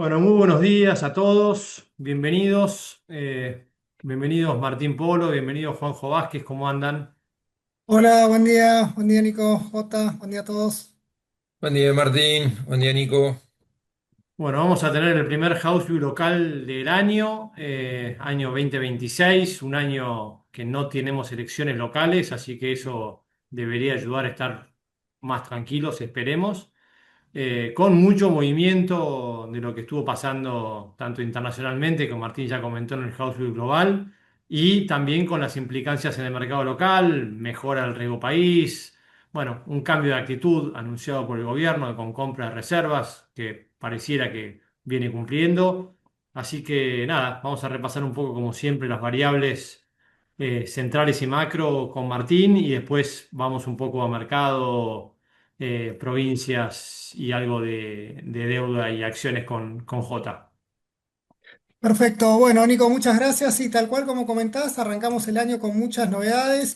Bueno, muy buenos días a todos, bienvenidos, bienvenidos Martín Polo, bienvenidos Juanjo Vázquez, ¿cómo andan? Hola, buen día Nico, Jota, buen día a todos. Buen día, Martín. Buen día, Nico. Bueno, vamos a tener el primer House View local del año, año 2026, un año que no tenemos elecciones locales, así que eso debería ayudar a estar más tranquilos, esperemos. Con mucho movimiento de lo que estuvo pasando tanto internacionalmente, que Martín ya comentó en el House View Global, y también con las implicancias en el mercado local, mejora del riego país, bueno, un cambio de actitud anunciado por el gobierno con compra de reservas que pareciera que viene cumpliendo. Así que nada, vamos a repasar un poco como siempre las variables centrales y macro con Martín y después vamos un poco a mercado, provincias y algo de deuda y acciones con J. Perfecto, bueno Nico, muchas gracias y tal cual como comentás, arrancamos el año con muchas novedades,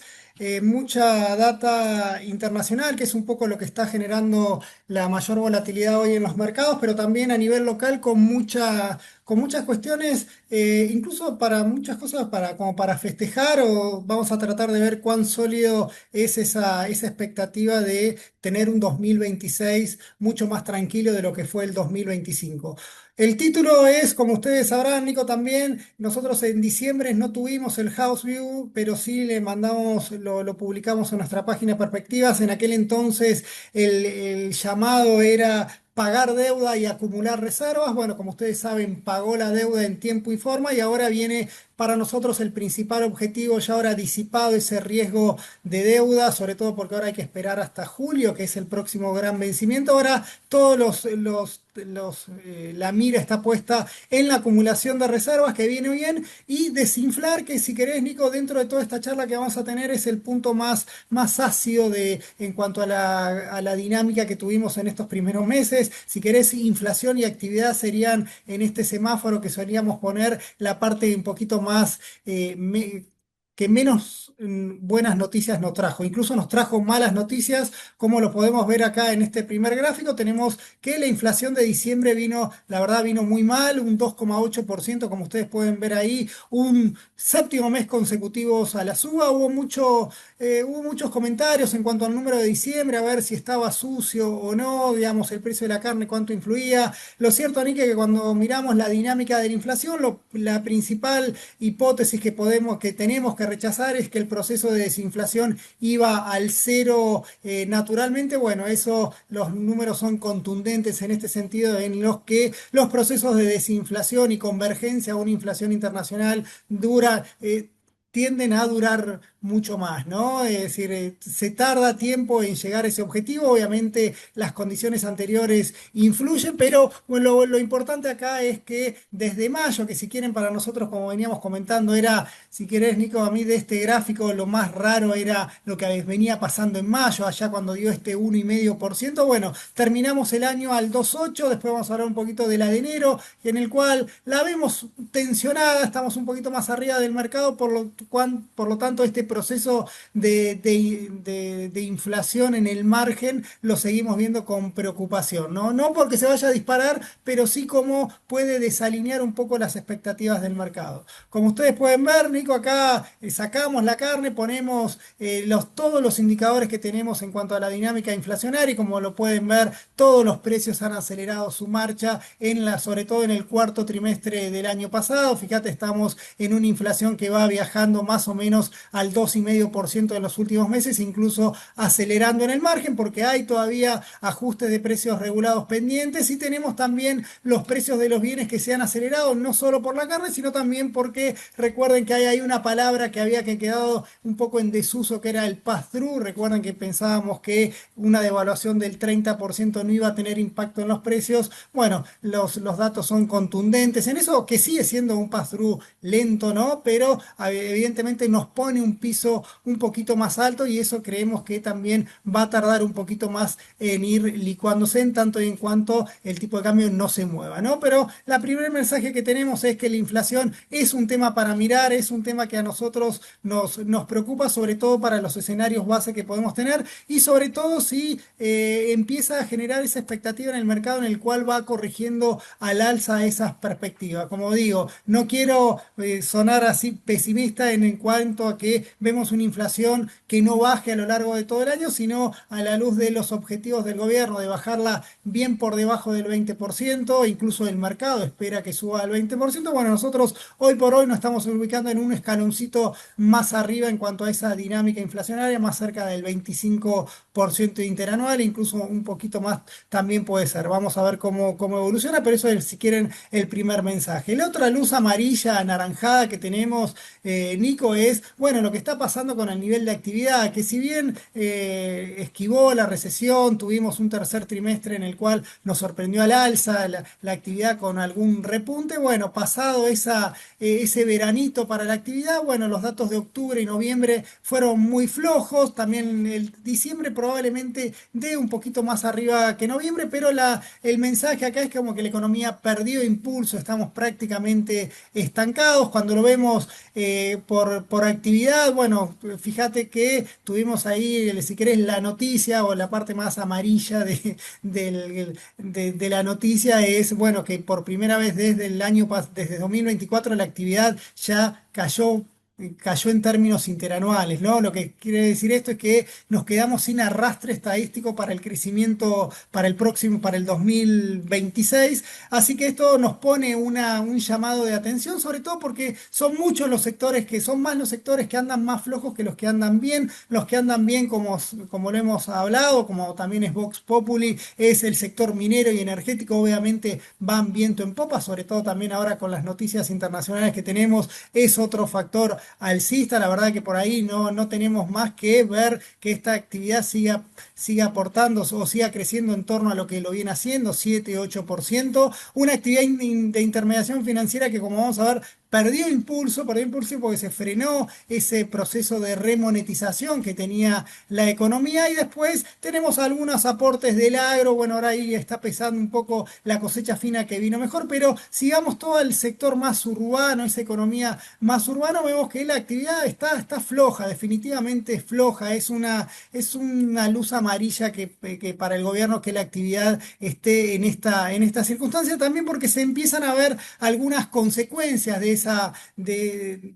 mucha data internacional, que es un poco lo que está generando la mayor volatilidad hoy en los mercados, pero también a nivel local con muchas cuestiones, incluso para muchas cosas como para festejar o vamos a tratar de ver cuán sólido es esa expectativa de tener un 2026 mucho más tranquilo de lo que fue el 2025. El título es, como ustedes sabrán, Nico también, nosotros en diciembre no tuvimos el House View, pero sí le mandamos, lo publicamos en nuestra página Perspectivas. En aquel entonces el llamado era pagar deuda y acumular reservas. Bueno, como ustedes saben, pagó la deuda en tiempo y forma y ahora viene para nosotros el principal objetivo, ya ahora disipado ese riesgo de deuda, sobre todo porque ahora hay que esperar hasta julio, que es el próximo gran vencimiento. Ahora todos la mira está puesta en la acumulación de reservas, que viene bien, y desinflar, que si querés, Nico, dentro de toda esta charla que vamos a tener, es el punto más ácido en cuanto a la dinámica que tuvimos en estos primeros meses. Si querés, inflación y actividad serían en este semáforo que solíamos poner la parte un poquito más que menos buenas noticias nos trajo. Incluso nos trajo malas noticias, como lo podemos ver acá en este primer gráfico. Tenemos que la inflación de diciembre vino, la verdad, vino muy mal, un 2,8%, como ustedes pueden ver ahí, un séptimo mes consecutivos a la suba. Hubo muchos comentarios en cuanto al número de diciembre, a ver si estaba sucio o no, digamos, el precio de la carne, cuánto influía. Lo cierto, Nick, es que cuando miramos la dinámica de la inflación, la principal hipótesis que tenemos que rechazar es que el proceso de desinflación iba al cero naturalmente. Bueno, eso, los números son contundentes en este sentido, en los que los procesos de desinflación y convergencia a una inflación internacional tienden a durar mucho más, ¿no? Es decir, se tarda tiempo en llegar a ese objetivo. Obviamente las condiciones anteriores influyen, pero bueno, lo importante acá es que desde mayo, que si quieren para nosotros, como veníamos comentando, era, si querés, Nico, a mí de este gráfico lo más raro era lo que venía pasando en mayo, allá cuando dio este 1,5%. Bueno, terminamos el año al 2,8, después vamos a hablar un poquito de la de enero, en el cual la vemos tensionada, estamos un poquito más arriba del mercado, por lo tanto este proceso de inflación en el margen lo seguimos viendo con preocupación, ¿no? No porque se vaya a disparar, pero sí como puede desalinear un poco las expectativas del mercado. Como ustedes pueden ver, Nico, acá sacamos la carne, ponemos todos los indicadores que tenemos en cuanto a la dinámica inflacionaria y como lo pueden ver, todos los precios han acelerado su marcha sobre todo en el cuarto trimestre del año pasado. Fíjate, estamos en una inflación que va viajando más o menos al 2,5% en los últimos meses, incluso acelerando en el margen porque hay todavía ajustes de precios regulados pendientes y tenemos también los precios de los bienes que se han acelerado, no solo por la carne, sino también porque recuerden que hay ahí una palabra que había quedado un poco en desuso, que era el pass-through. Recuerden que pensábamos que una devaluación del 30% no iba a tener impacto en los precios. Bueno, los datos son contundentes en eso, que sigue siendo un pass-through lento, ¿no? Pero evidentemente nos pone un piso un poquito más alto y eso creemos que también va a tardar un poquito más en ir licuándose en tanto y en cuanto el tipo de cambio no se mueva, ¿no? Pero la primer mensaje que tenemos es que la inflación es un tema para mirar, es un tema que a nosotros nos preocupa, sobre todo para los escenarios base que podemos tener y sobre todo si empieza a generar esa expectativa en el mercado en el cual va corrigiendo al alza esas perspectivas. Como digo, no quiero sonar así pesimista en cuanto a que vemos una inflación que no baje a lo largo de todo el año, sino a la luz de los objetivos del gobierno de bajarla bien por debajo del 20%, incluso el mercado espera que suba al 20%. Bueno, nosotros hoy por hoy nos estamos ubicando en un escaloncito más arriba en cuanto a esa dinámica inflacionaria, más cerca del 25% interanual, incluso un poquito más también puede ser. Vamos a ver cómo evoluciona, pero eso es, si quieren, el primer mensaje. La otra luz amarilla, anaranjada que tenemos, Nico, es, bueno, lo que está pasando con el nivel de actividad, que si bien esquivó la recesión, tuvimos un tercer trimestre en el cual nos sorprendió al alza la actividad con algún repunte, bueno, pasado ese veranito para la actividad, bueno, los datos de octubre y noviembre fueron muy flojos, también el diciembre probablemente dé un poquito más arriba que noviembre, pero el mensaje acá es como que la economía perdió impulso, estamos prácticamente estancados, cuando lo vemos por actividad, bueno, fíjate que tuvimos ahí, si querés, la noticia o la parte más amarilla de la noticia es, bueno, que por primera vez desde 2024 la actividad ya cayó en términos interanuales, ¿no? Lo que quiere decir esto es que nos quedamos sin arrastre estadístico para el crecimiento para el 2026. Así que esto nos pone un llamado de atención, sobre todo porque son muchos los sectores son más los sectores que andan más flojos que los que andan bien. Los que andan bien, como lo hemos hablado, como también es Vox Populi, es el sector minero y energético, obviamente van viento en popa, sobre todo también ahora con las noticias internacionales que tenemos, es otro factor alcista. La verdad que por ahí no tenemos más que ver que esta actividad siga aportando o siga creciendo en torno a lo que lo viene haciendo, 7-8%. Una actividad de intermediación financiera que, como vamos a ver, perdió impulso porque se frenó ese proceso de remonetización que tenía la economía y después tenemos algunos aportes del agro, bueno, ahora ahí está pesando un poco la cosecha fina que vino mejor, pero sigamos todo el sector más urbano, esa economía más urbana, vemos que la actividad está floja, definitivamente floja, es una luz amarilla que para el gobierno que la actividad esté en esta circunstancia, también porque se empiezan a ver algunas consecuencias de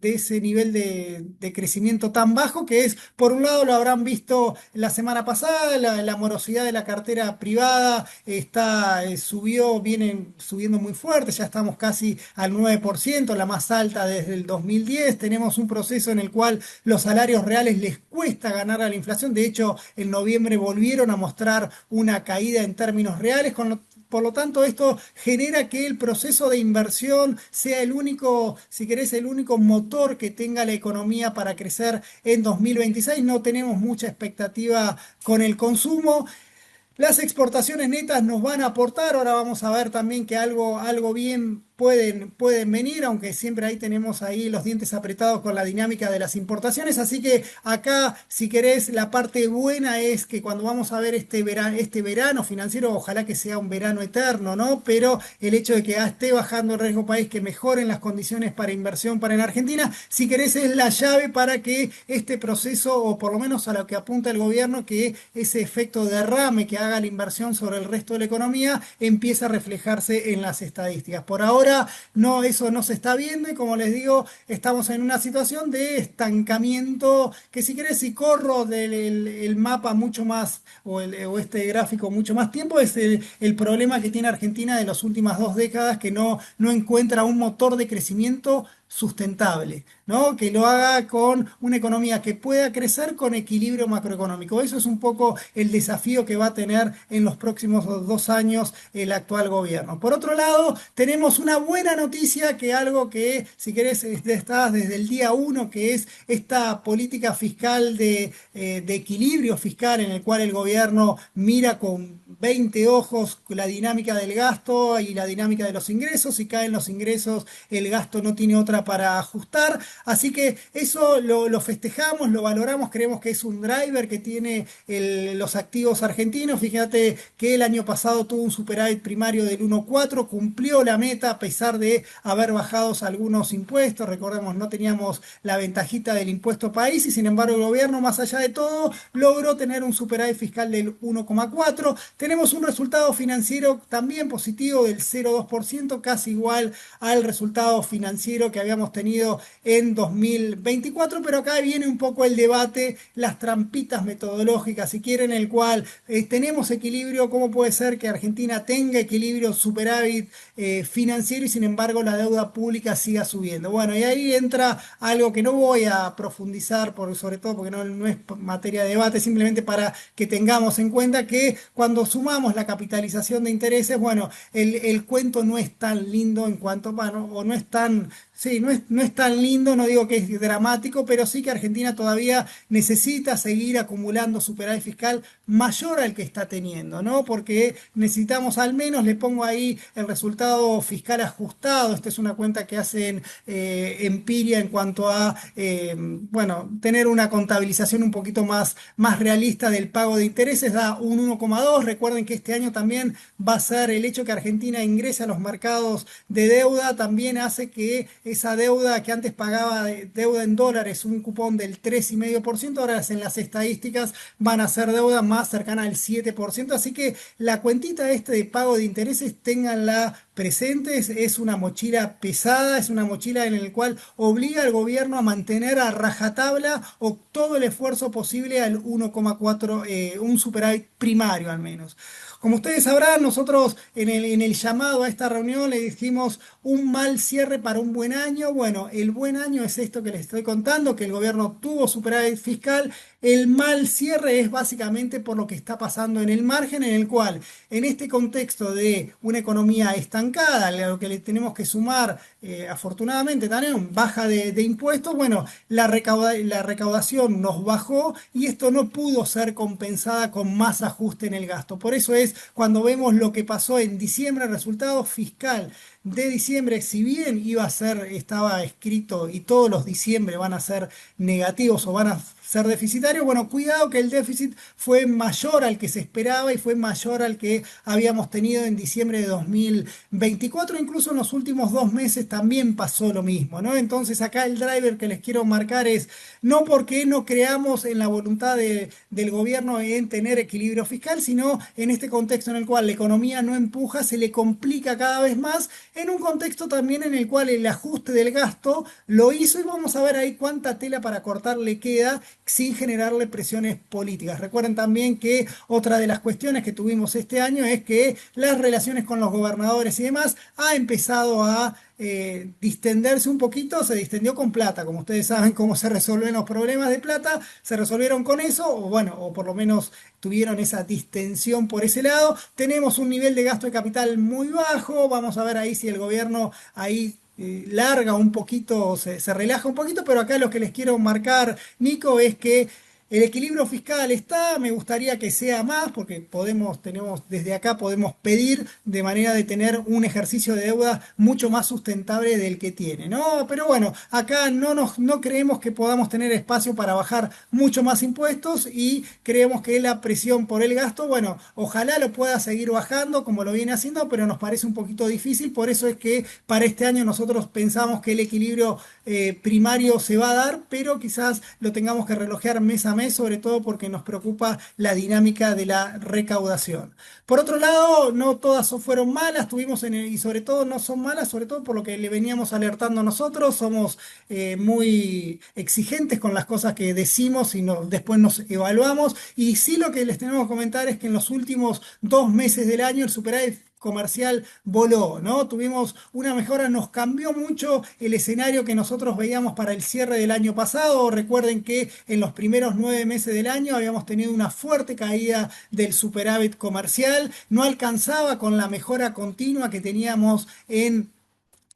ese nivel de crecimiento tan bajo, que es, por un lado, lo habrán visto la semana pasada, la morosidad de la cartera privada vienen subiendo muy fuerte, ya estamos casi al 9%, la más alta desde el 2010. Tenemos un proceso en el cual los salarios reales les cuesta ganar a la inflación. De hecho, en noviembre volvieron a mostrar una caída en términos reales, por lo tanto, esto genera que el proceso de inversión sea el único, si querés, el único motor que tenga la economía para crecer en 2026. No tenemos mucha expectativa con el consumo. Las exportaciones netas nos van a aportar. Ahora vamos a ver también que algo bien pueden venir, aunque siempre ahí tenemos ahí los dientes apretados con la dinámica de las importaciones. Así que acá, si querés, la parte buena es que cuando vamos a ver este verano financiero, ojalá que sea un verano eterno, ¿no? Pero el hecho de que esté bajando el riesgo país, que mejoren las condiciones para inversión para en Argentina, si querés, es la llave para que este proceso, o por lo menos a lo que apunta el gobierno, que ese efecto derrame que haga la inversión sobre el resto de la economía empiece a reflejarse en las estadísticas. Por ahora no, eso no se está viendo y, como les digo, estamos en una situación de estancamiento que, si querés, si corro el mapa mucho más o este gráfico mucho más tiempo, es el problema que tiene Argentina de las últimas 2 décadas, que no encuentra un motor de crecimiento sustentable, ¿no? Que lo haga con una economía que pueda crecer con equilibrio macroeconómico. Eso es un poco el desafío que va a tener en los próximos 2 años el actual gobierno. Por otro lado, tenemos una buena noticia, que algo que, si querés, está desde el día uno, que es esta política fiscal de equilibrio fiscal, en el cual el gobierno mira con 20 ojos la dinámica del gasto y la dinámica de los ingresos. Si caen los ingresos, el gasto no tiene otra Argentina para ajustar. Así que eso lo festejamos, lo valoramos, creemos que es un driver que tiene los activos argentinos. Fíjate que el año pasado tuvo un superávit primario del 1,4, cumplió la meta a pesar de haber bajado algunos impuestos. Recordemos, no teníamos la ventajita del impuesto país y sin embargo el gobierno, más allá de todo, logró tener un superávit fiscal del 1,4. Tenemos un resultado financiero también positivo del 0,2%, casi igual al resultado financiero que habíamos tenido en 2024, pero acá viene un poco el debate, las trampitas metodológicas, si quieren, el cual tenemos equilibrio. ¿Cómo puede ser que Argentina tenga equilibrio, superávit financiero y sin embargo la deuda pública siga subiendo? Bueno, y ahí entra algo que no voy a profundizar, sobre todo porque no es materia de debate, simplemente para que tengamos en cuenta que cuando sumamos la capitalización de intereses, bueno, el cuento no es tan lindo en cuanto, bueno, o no es tan, sí, no es tan lindo, no digo que es dramático, pero sí que Argentina todavía necesita seguir acumulando superávit fiscal mayor al que está teniendo, ¿no? Porque necesitamos al menos, le pongo ahí el resultado fiscal ajustado. Esta es una cuenta que hacen Empiria en cuanto a, bueno, tener una contabilización un poquito más realista del pago de intereses, da un 1,2. Recuerden que este año también va a ser el hecho que Argentina ingrese a los mercados de deuda, también hace que esa deuda que antes pagaba deuda en dólares, un cupón del 3,5%, ahora en las estadísticas van a ser deuda más cercana al 7%. Así que la cuentita de pago de intereses, ténganla presente, es una mochila pesada, es una mochila en la cual obliga al gobierno a mantener a rajatabla o todo el esfuerzo posible al 1,4, un superávit primario al menos. Como ustedes sabrán, nosotros en el llamado a esta reunión le dijimos un mal cierre para un buen año. Bueno, el buen año es esto que les estoy contando, que el gobierno tuvo superávit fiscal. El mal cierre es básicamente por lo que está pasando en el margen, en el cual, en este contexto de una economía estancada, a lo que le tenemos que sumar, afortunadamente también baja de impuestos, bueno, la recaudación nos bajó y esto no pudo ser compensada con más ajuste en el gasto. Por eso es cuando vemos lo que pasó en diciembre, el resultado fiscal de diciembre, si bien estaba escrito y todos los diciembre van a ser negativos o van a ser deficitarios, bueno, cuidado que el déficit fue mayor al que se esperaba y fue mayor al que habíamos tenido en diciembre de 2024. Incluso en los últimos 2 meses también pasó lo mismo, ¿no? Entonces acá el driver que les quiero marcar es no porque no creamos en la voluntad del gobierno en tener equilibrio fiscal, sino en este contexto en el cual la economía no empuja, se le complica cada vez más, en un contexto también en el cual el ajuste del gasto lo hizo y vamos a ver ahí cuánta tela para cortar le queda sin generarle presiones políticas. Recuerden también que otra de las cuestiones que tuvimos este año es que las relaciones con los gobernadores y demás ha empezado a distenderse un poquito. Se distendió con plata, como ustedes saben cómo se resuelven los problemas de plata, se resolvieron con eso, o bueno, o por lo menos tuvieron esa distensión por ese lado. Tenemos un nivel de gasto de capital muy bajo, vamos a ver ahí si el gobierno ahí larga un poquito, se relaja un poquito, pero acá lo que les quiero marcar, Nico, es que el equilibrio fiscal está, me gustaría que sea más, porque desde acá podemos pedir de manera de tener un ejercicio de deuda mucho más sustentable del que tiene, ¿no? Pero bueno, acá no creemos que podamos tener espacio para bajar mucho más impuestos y creemos que la presión por el gasto, bueno, ojalá lo pueda seguir bajando como lo viene haciendo, pero nos parece un poquito difícil. Por eso es que para este año nosotros pensamos que el equilibrio primario se va a dar, pero quizás lo tengamos que relojear mes a mes, sobre todo porque nos preocupa la dinámica de la recaudación. Por otro lado, no todas fueron malas, y sobre todo no son malas, sobre todo por lo que le veníamos alertando nosotros. Somos muy exigentes con las cosas que decimos y después nos evaluamos. Y sí, lo que les tenemos que comentar es que en los últimos 2 meses del año el superávit comercial voló, ¿no? Tuvimos una mejora, nos cambió mucho el escenario que nosotros veíamos para el cierre del año pasado. Recuerden que en los primeros 9 meses del año habíamos tenido una fuerte caída del superávit comercial, no alcanzaba con la mejora continua que teníamos en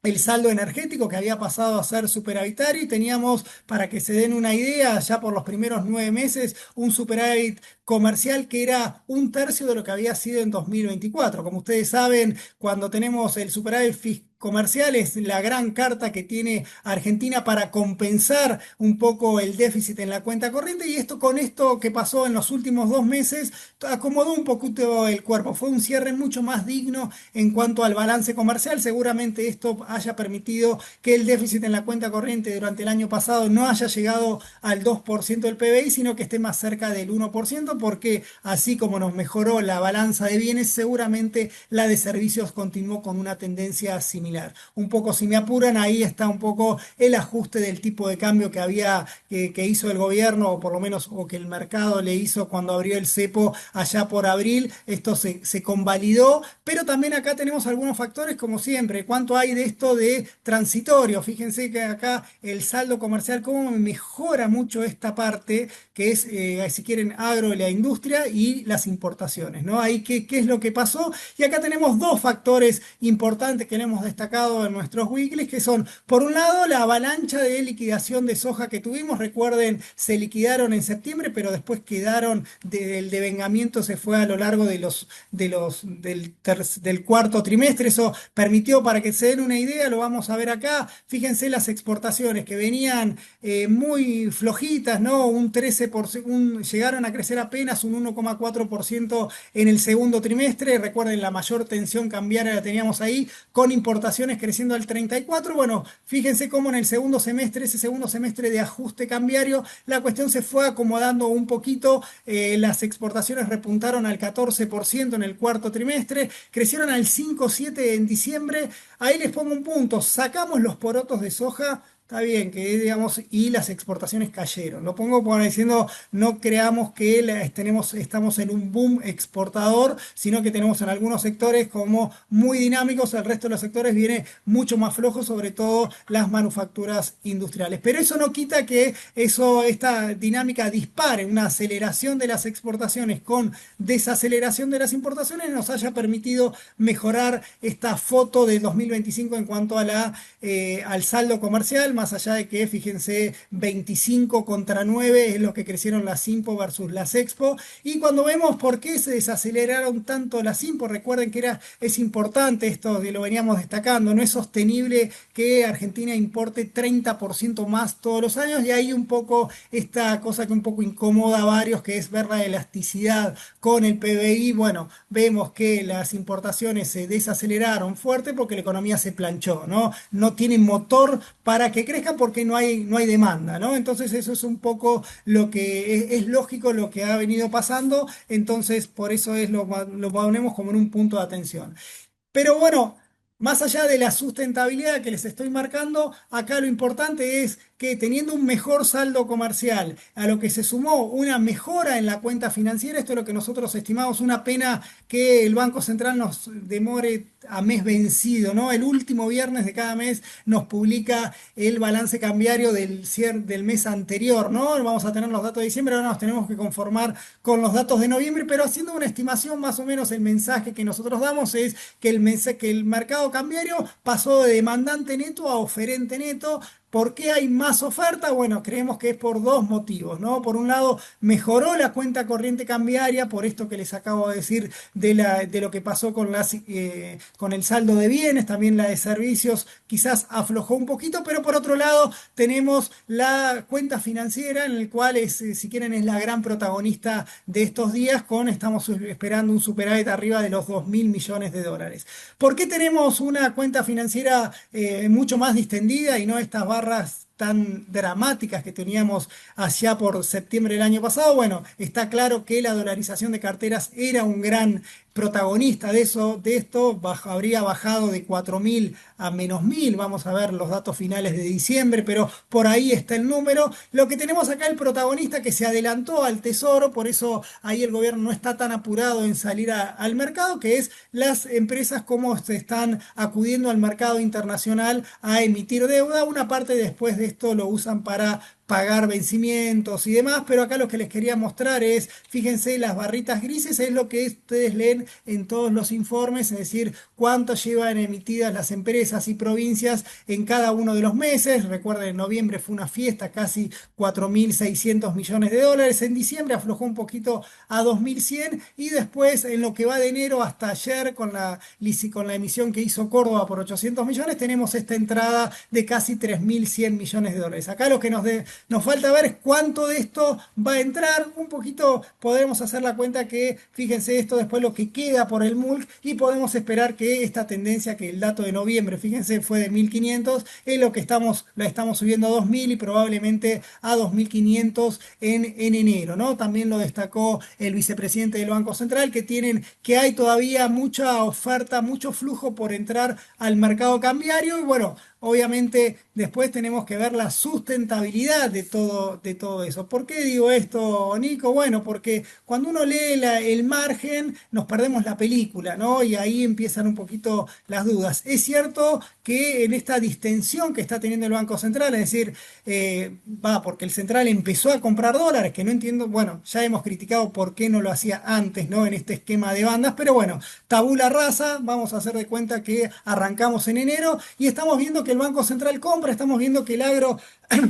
el saldo energético, que había pasado a ser superavitario, y teníamos, para que se den una idea, ya por los primeros 9 meses, un superávit comercial que era un tercio de lo que había sido en 2024. Como ustedes saben, cuando tenemos el superávit comercial es la gran carta que tiene Argentina para compensar un poco el déficit en la cuenta corriente, y esto con esto que pasó en los últimos 2 meses acomodó un poquito el cuerpo. Fue un cierre mucho más digno en cuanto al balance comercial. Seguramente esto haya permitido que el déficit en la cuenta corriente durante el año pasado no haya llegado al 2% del PBI, sino que esté más cerca del 1%, porque así como nos mejoró la balanza de bienes, seguramente la de servicios continuó con una tendencia similar. Un poco, si me apuran, ahí está un poco el ajuste del tipo de cambio que hizo el gobierno, o por lo menos o que el mercado le hizo cuando abrió el cepo allá por abril. Esto se convalidó, pero también acá tenemos algunos factores, como siempre. ¿Cuánto hay de esto de transitorio? Fíjense que acá el saldo comercial, cómo mejora mucho esta parte, que es, si quieren, agro, la industria y las importaciones, ¿no? Ahí, ¿qué es lo que pasó? Y acá tenemos dos factores importantes que le hemos destacado en nuestros weeklies, que son, por un lado, la avalancha de liquidación de soja que tuvimos. Recuerden, se liquidaron en septiembre, pero después quedaron, el devengamiento se fue a lo largo del cuarto trimestre. Eso permitió, para que se den una idea, lo vamos a ver acá. Fíjense las exportaciones que venían muy flojitas, ¿no? Un 13%, llegaron a crecer apenas un 1,4% en el segundo trimestre. Recuerden, la mayor tensión cambiaria la teníamos ahí, con importaciones creciendo al 34%. Bueno, fíjense cómo en el segundo semestre, ese segundo semestre de ajuste cambiario, la cuestión se fue acomodando un poquito. Las exportaciones repuntaron al 14% en el cuarto trimestre, crecieron al 5,7% en diciembre. Ahí les pongo un punto: sacamos los porotos de soja. Está bien que, digamos, y las exportaciones cayeron. Lo pongo por diciendo, no creamos que estamos en un boom exportador, sino que tenemos en algunos sectores como muy dinámicos. El resto de los sectores viene mucho más flojo, sobre todo las manufacturas industriales. Pero eso no quita que esta dinámica dispare, una aceleración de las exportaciones con desaceleración de las importaciones, nos haya permitido mejorar esta foto de 2025 en cuanto a al saldo comercial. Más allá de que, fíjense, 25 contra 9 es lo que crecieron las Impo versus las Expo. Y cuando vemos por qué se desaceleraron tanto las Impo, recuerden que es importante esto, que lo veníamos destacando: no es sostenible que Argentina importe 30% más todos los años, y hay un poco esta cosa que un poco incomoda a varios, que es ver la elasticidad con el PBI. Bueno, vemos que las importaciones se desaceleraron fuerte porque la economía se planchó, ¿no? No tiene motor para que crezcan porque no hay demanda, ¿no? Entonces eso es un poco lo que es lógico, lo que ha venido pasando. Entonces por eso lo ponemos como en un punto de atención. Pero bueno, más allá de la sustentabilidad que les estoy marcando, acá lo importante es que, teniendo un mejor saldo comercial, a lo que se sumó una mejora en la cuenta financiera, esto es lo que nosotros estimamos. Una pena que el Banco Central nos demore a mes vencido, ¿no? El último viernes de cada mes nos publica el balance cambiario del mes anterior, ¿no? Vamos a tener los datos de diciembre, ahora nos tenemos que conformar con los datos de noviembre, pero haciendo una estimación, más o menos el mensaje que nosotros damos es que el mercado cambiario pasó de demandante neto a oferente neto. ¿Por qué hay más oferta? Bueno, creemos que es por dos motivos, ¿no? Por un lado, mejoró la cuenta corriente cambiaria, por esto que les acabo de decir de lo que pasó con el saldo de bienes. También la de servicios quizás aflojó un poquito, pero por otro lado tenemos la cuenta financiera, en el cual si quieren, es la gran protagonista de estos días. Estamos esperando un superávit arriba de los 2.000 millones de dólares. ¿Por qué tenemos una cuenta financiera mucho más distendida y no estas barras tan dramáticas que teníamos allá por septiembre del año pasado? Bueno, está claro que la dolarización de carteras era un gran protagonista de esto. Habría bajado de 4.000 a -1.000. Vamos a ver los datos finales de diciembre, pero por ahí está el número. Lo que tenemos acá, el protagonista que se adelantó al tesoro, por eso ahí el gobierno no está tan apurado en salir al mercado, que es las empresas como se están acudiendo al mercado internacional a emitir deuda. Una parte después de esto lo usan para pagar vencimientos y demás, pero acá lo que les quería mostrar es, fíjense, las barritas grises es lo que ustedes leen en todos los informes, es decir, cuánto llevan emitidas las empresas y provincias en cada uno de los meses. Recuerden, en noviembre fue una fiesta, casi 4.600 millones de dólares. En diciembre aflojó un poquito a 2.100 y después en lo que va de enero hasta ayer con la emisión que hizo Córdoba por 800 millones, tenemos esta entrada de casi 3.100 millones de dólares. Acá lo que nos falta ver es cuánto de esto va a entrar. Un poquito podemos hacer la cuenta que, fíjense esto, después lo que queda por el MULC y podemos esperar que esta tendencia, que el dato de noviembre, fíjense, fue de 1.500, es lo que la estamos subiendo a 2.000 y probablemente a 2.500 en enero, ¿no? También lo destacó el vicepresidente del Banco Central, que hay todavía mucha oferta, mucho flujo por entrar al mercado cambiario y bueno, obviamente después tenemos que ver la sustentabilidad de todo eso. ¿Por qué digo esto, Nico? Bueno, porque cuando uno lee el margen nos perdemos la película, ¿no? Y ahí empiezan un poquito las dudas. Es cierto que en esta distensión que está teniendo el Banco Central, es decir, porque el central empezó a comprar dólares, que no entiendo, bueno, ya hemos criticado por qué no lo hacía antes, ¿no? En este esquema de bandas, pero bueno, tabula rasa, vamos a hacer de cuenta que arrancamos en enero y estamos viendo que el Banco Central compra, estamos viendo que el agro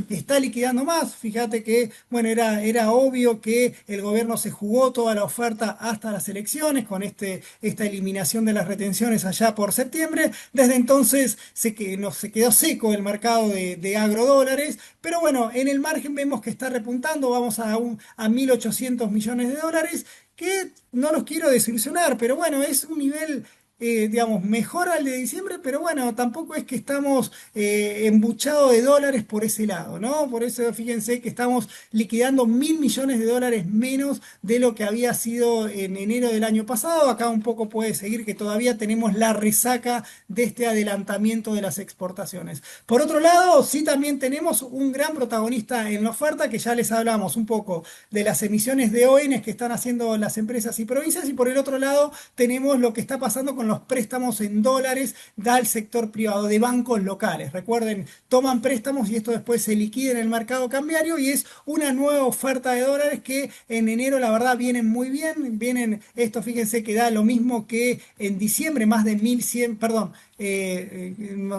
está liquidando más. Fíjate que, bueno, era obvio que el gobierno se jugó toda la oferta hasta las elecciones con esta eliminación de las retenciones allá por septiembre. Desde entonces se quedó seco el mercado de agrodólares, pero bueno, en el margen vemos que está repuntando, vamos a 1.800 millones de dólares, que no los quiero desilusionar, pero bueno, es un nivel digamos, mejor al de diciembre, pero bueno, tampoco es que estamos embuchados de dólares por ese lado, ¿no? Por eso fíjense que estamos liquidando 1.000 millones de dólares menos de lo que había sido en enero del año pasado. Acá un poco puede seguir que todavía tenemos la resaca de este adelantamiento de las exportaciones. Por otro lado, sí también tenemos un gran protagonista en la oferta, que ya les hablamos un poco de las emisiones de ONs que están haciendo las empresas y provincias, y por el otro lado tenemos lo que está pasando con los préstamos en dólares del sector privado, de bancos locales. Recuerden, toman préstamos y esto después se liquida en el mercado cambiario y es una nueva oferta de dólares que en enero la verdad vienen muy bien. Esto fíjense que da lo mismo que en diciembre, más de 1.100, perdón,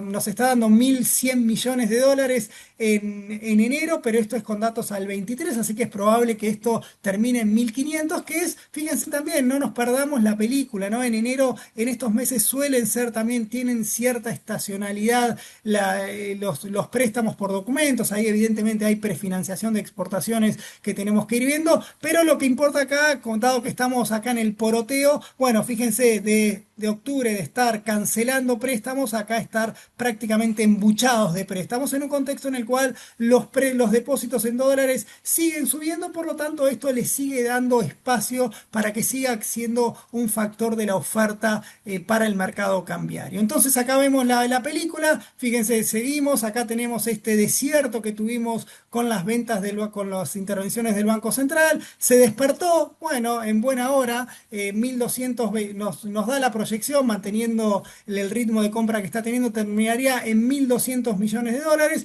nos está dando 1.100 millones de dólares en enero, pero esto es con datos al 23, así que es probable que esto termine en 1.500, que es, fíjense también, no nos perdamos la película, ¿no? En enero, en estos meses suelen ser también, tienen cierta estacionalidad los préstamos por documentos, ahí evidentemente hay prefinanciación de exportaciones que tenemos que ir viendo, pero lo que importa acá, contado que estamos acá en el poroteo, bueno, fíjense, de octubre de estar cancelando préstamos, acá estar prácticamente embuchados de préstamos en un contexto en el cual los depósitos en dólares siguen subiendo, por lo tanto esto le sigue dando espacio para que siga siendo un factor de la oferta para el mercado cambiario. Entonces acá vemos la película, fíjense, seguimos, acá tenemos este desierto que tuvimos con las ventas, con las intervenciones del Banco Central, se despertó, bueno, en buena hora, 1.200 nos da la proyección, manteniendo el ritmo de compra que está teniendo, terminaría en 1.200 millones de dólares.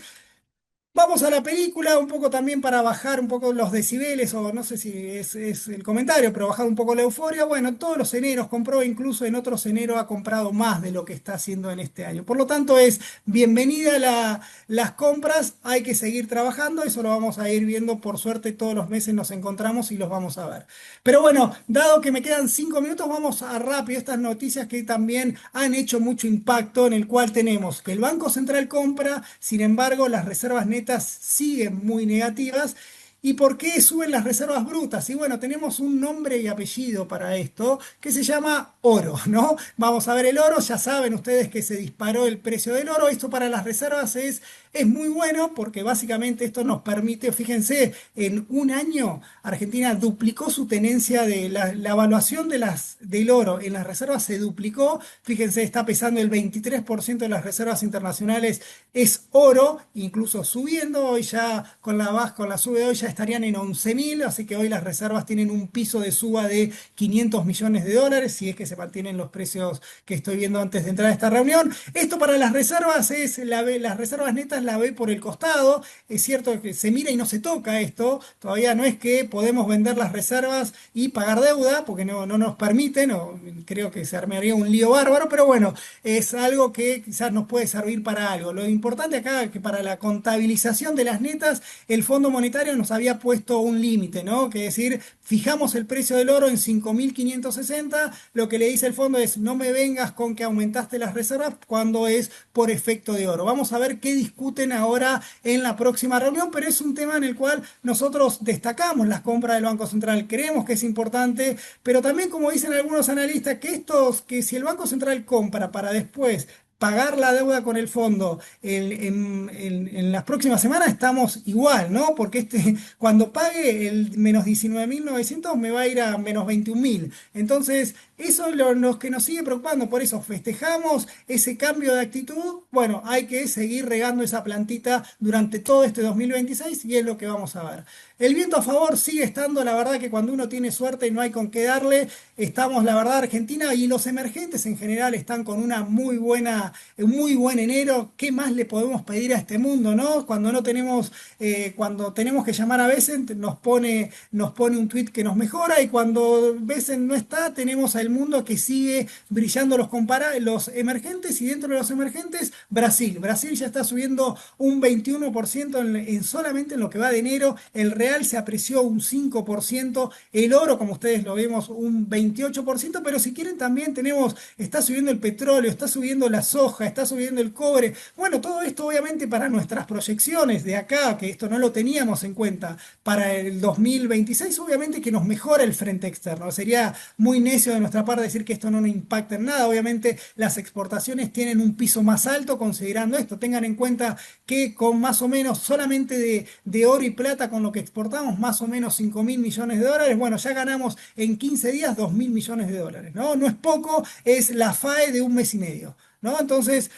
Vamos a la película, un poco también para bajar un poco los decibeles, o no sé si es el comentario, pero bajar un poco la euforia. Bueno, todos los eneros compró, incluso en otros eneros ha comprado más de lo que está haciendo en este año. Por lo tanto, es bienvenida las compras, hay que seguir trabajando, eso lo vamos a ir viendo. Por suerte, todos los meses nos encontramos y los vamos a ver. Pero bueno, dado que me quedan 5 minutos, vamos a rápido estas noticias que también han hecho mucho impacto, en el cual tenemos que el Banco Central compra, sin embargo, las reservas netas siguen muy negativas. ¿Y por qué suben las reservas brutas? Y bueno, tenemos un nombre y apellido para esto, que se llama oro, ¿no? Vamos a ver el oro, ya saben ustedes que se disparó el precio del oro. Esto para las reservas es muy bueno, porque básicamente esto nos permite, fíjense, en un año Argentina duplicó su tenencia de la evaluación del oro en las reservas, se duplicó. Fíjense, está pesando el 23% de las reservas internacionales es oro, incluso subiendo. Hoy ya con la sube de hoy ya estarían en 11.000, así que hoy las reservas tienen un piso de suba de 500 millones de dólares, si es que se mantienen los precios que estoy viendo antes de entrar a esta reunión. Esto para las reservas es, las reservas netas la ve por el costado. Es cierto que se mira y no se toca esto. Todavía no es que podemos vender las reservas y pagar deuda, porque no nos permiten, o creo que se armaría un lío bárbaro, pero bueno, es algo que quizás nos puede servir para algo. Lo importante acá es que para la contabilización de las netas, el Fondo Monetario nos había puesto un límite, ¿no? Que es decir, fijamos el precio del oro en 5.560. Lo que le dice el fondo es, no me vengas con que aumentaste las reservas cuando es por efecto de oro. Vamos a ver qué discuten ahora en la próxima reunión, pero es un tema en el cual nosotros destacamos las compras del Banco Central, creemos que es importante, pero también como dicen algunos analistas, que si el Banco Central compra para después pagar la deuda con el fondo en las próximas semanas, estamos igual, ¿no? Porque cuando pague el menos 19.900 me va a ir a menos 21.000. Entonces, eso es lo que nos sigue preocupando. Por eso festejamos ese cambio de actitud. Bueno, hay que seguir regando esa plantita durante todo este 2026 y es lo que vamos a ver. El viento a favor sigue estando, la verdad que cuando uno tiene suerte y no hay con qué darle, estamos, la verdad, Argentina y los emergentes en general están con una un muy buen enero. ¿Qué más le podemos pedir a este mundo, no? Cuando no tenemos, cuando tenemos que llamar a Bessent, nos pone un tweet que nos mejora, y cuando Bessent no está, tenemos al mundo que sigue brillando los emergentes, y dentro de los emergentes, Brasil. Brasil ya está subiendo un 21% solamente en lo que va de enero. El real se apreció un 5%, el oro, como ustedes lo vemos, un 28%, pero si quieren también está subiendo el petróleo, está subiendo la soja, está subiendo el cobre. Bueno, todo esto obviamente para nuestras proyecciones de acá, que esto no lo teníamos en cuenta, para el 2026, obviamente que nos mejora el frente externo. Sería muy necio de nuestra parte decir que esto no nos impacta en nada. Obviamente las exportaciones tienen un piso más alto considerando esto. Tengan en cuenta que con más o menos solamente de oro y plata, con lo que exportamos, más o menos 5.000 millones de dólares. Bueno, ya ganamos en 15 días 2.000 millones de dólares, ¿no? No es poco, es la FAE de un mes y medio, ¿no? Entonces,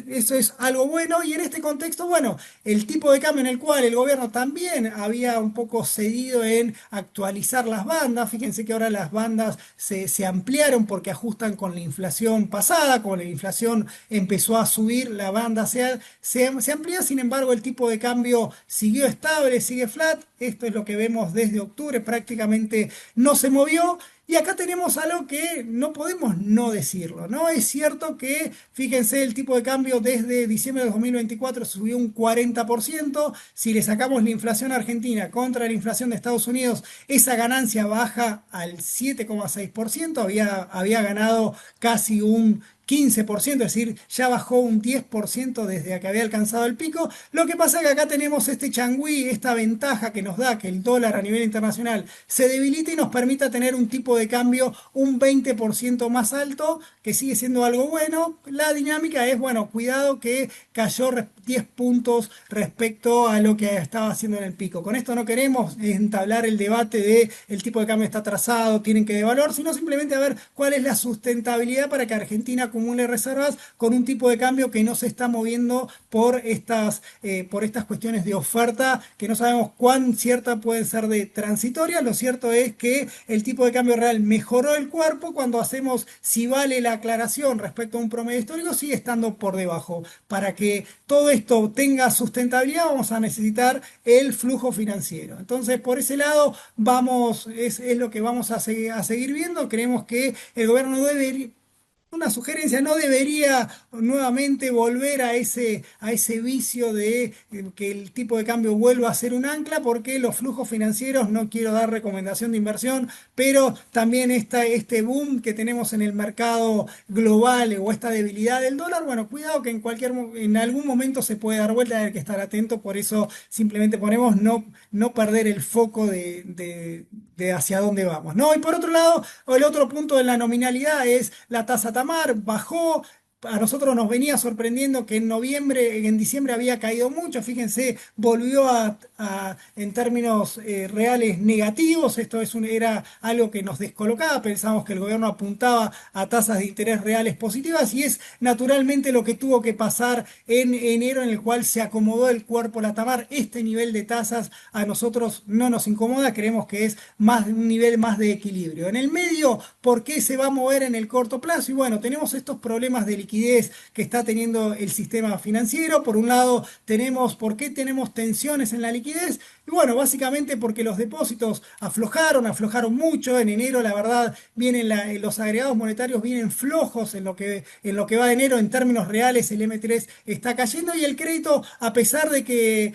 eso es algo bueno, y en este contexto, bueno, el tipo de cambio en el cual el gobierno también había un poco cedido en actualizar las bandas. Fíjense que ahora las bandas se ampliaron porque ajustan con la inflación pasada. Como la inflación empezó a subir, la banda se amplía. Sin embargo, el tipo de cambio siguió estable, sigue flat. Esto es lo que vemos desde octubre, prácticamente no se movió. Y acá tenemos algo que no podemos no decirlo, ¿no? Es cierto que, fíjense, el tipo de cambio desde diciembre de 2024 subió un 40%. Si le sacamos la inflación argentina contra la inflación de Estados Unidos, esa ganancia baja al 7,6%. Había ganado casi un 15%, es decir, ya bajó un 10% desde que había alcanzado el pico. Lo que pasa es que acá tenemos este changüí, esta ventaja que nos da que el dólar a nivel internacional se debilita y nos permita tener un tipo de cambio un 20% más alto, que sigue siendo algo bueno. La dinámica es, bueno, cuidado que cayó 10 puntos respecto a lo que estaba haciendo en el pico. Con esto no queremos entablar el debate de el tipo de cambio está atrasado, tienen que devaluar, sino simplemente a ver cuál es la sustentabilidad para que Argentina acumule reservas con un tipo de cambio que no se está moviendo por estas cuestiones de oferta, que no sabemos cuán cierta pueden ser de transitoria. Lo cierto es que el tipo de cambio real mejoró el cuerpo. Cuando hacemos, si vale la aclaración respecto a un promedio histórico, sigue estando por debajo. Para que todo esto tenga sustentabilidad, vamos a necesitar el flujo financiero. Entonces, por ese lado, es lo que vamos a seguir viendo. Creemos que el gobierno debe, una sugerencia, no debería nuevamente volver a ese vicio de que el tipo de cambio vuelva a ser un ancla, porque los flujos financieros, no quiero dar recomendación de inversión, pero también este boom que tenemos en el mercado global, o esta debilidad del dólar, bueno, cuidado que en algún momento se puede dar vuelta, hay que estar atento. Por eso simplemente ponemos no perder el foco de hacia dónde vamos, ¿no? Y por otro lado, el otro punto de la nominalidad es la tasa Tamar, bajó. A nosotros nos venía sorprendiendo que en diciembre había caído mucho, fíjense, volvió en términos reales negativos, era algo que nos descolocaba, pensamos que el gobierno apuntaba a tasas de interés reales positivas y es naturalmente lo que tuvo que pasar en enero en el cual se acomodó el cuerpo Latamar. Este nivel de tasas a nosotros no nos incomoda, creemos que es un nivel más de equilibrio. En el medio, ¿por qué se va a mover en el corto plazo? Y bueno, tenemos estos problemas de liquidez que está teniendo el sistema financiero. Por un lado, ¿por qué tenemos tensiones en la liquidez? Y bueno, básicamente porque los depósitos aflojaron mucho. En enero, la verdad, los agregados monetarios vienen flojos en lo que va de enero. En términos reales, el M3 está cayendo y el crédito, a pesar de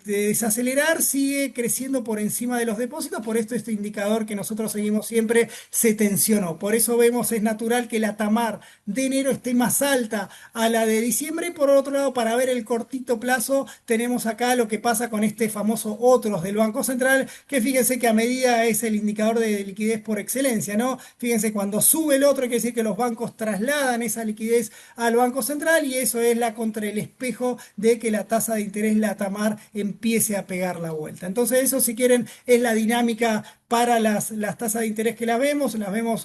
desacelerar, sigue creciendo por encima de los depósitos. Por esto, este indicador que nosotros seguimos siempre se tensionó. Por eso vemos, es natural que la TAMAR de enero esté más alta a la de diciembre. Y por otro lado, para ver el cortito plazo, tenemos acá lo que pasa con este famoso otros del Banco Central, que fíjense que a medida es el indicador de liquidez por excelencia, ¿no? Fíjense, cuando sube el otro, quiere decir que los bancos trasladan esa liquidez al Banco Central y eso es contra el espejo de que la tasa de interés, la TAMAR, empiece a pegar la vuelta. Entonces, eso, si quieren, es la dinámica para las tasas de interés que las vemos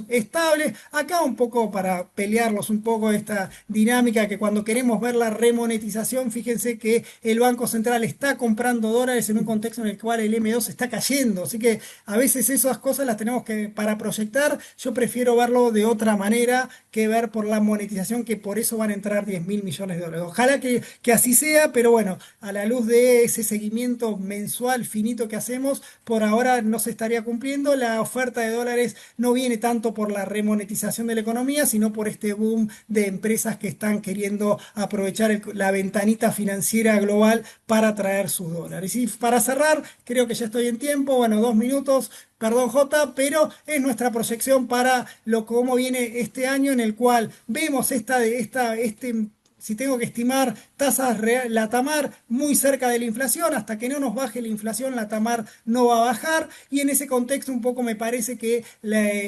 estables. Acá un poco para pelearlos un poco esta dinámica que cuando queremos ver la remonetización, fíjense que el Banco Central está comprando dólares en un contexto en el cual el M2 está cayendo. Así que a veces esas cosas las tenemos que, para proyectar, yo prefiero verlo de otra manera que ver por la monetización, que por eso van a entrar 10.000 millones de dólares. Ojalá que así sea, pero bueno, a la luz de ese seguimiento mensual finito que hacemos, por ahora no se estaría cumpliendo. La oferta de dólares no viene tanto por la remonetización de la economía, sino por este boom de empresas que están queriendo aprovechar la ventanita financiera global para traer sus dólares. Y para cerrar, creo que ya estoy en tiempo, bueno, 2 minutos. Perdón, Jota, pero es nuestra proyección para cómo viene este año en el cual vemos si tengo que estimar tasas reales, la TAMAR muy cerca de la inflación. Hasta que no nos baje la inflación, la TAMAR no va a bajar. Y en ese contexto un poco me parece que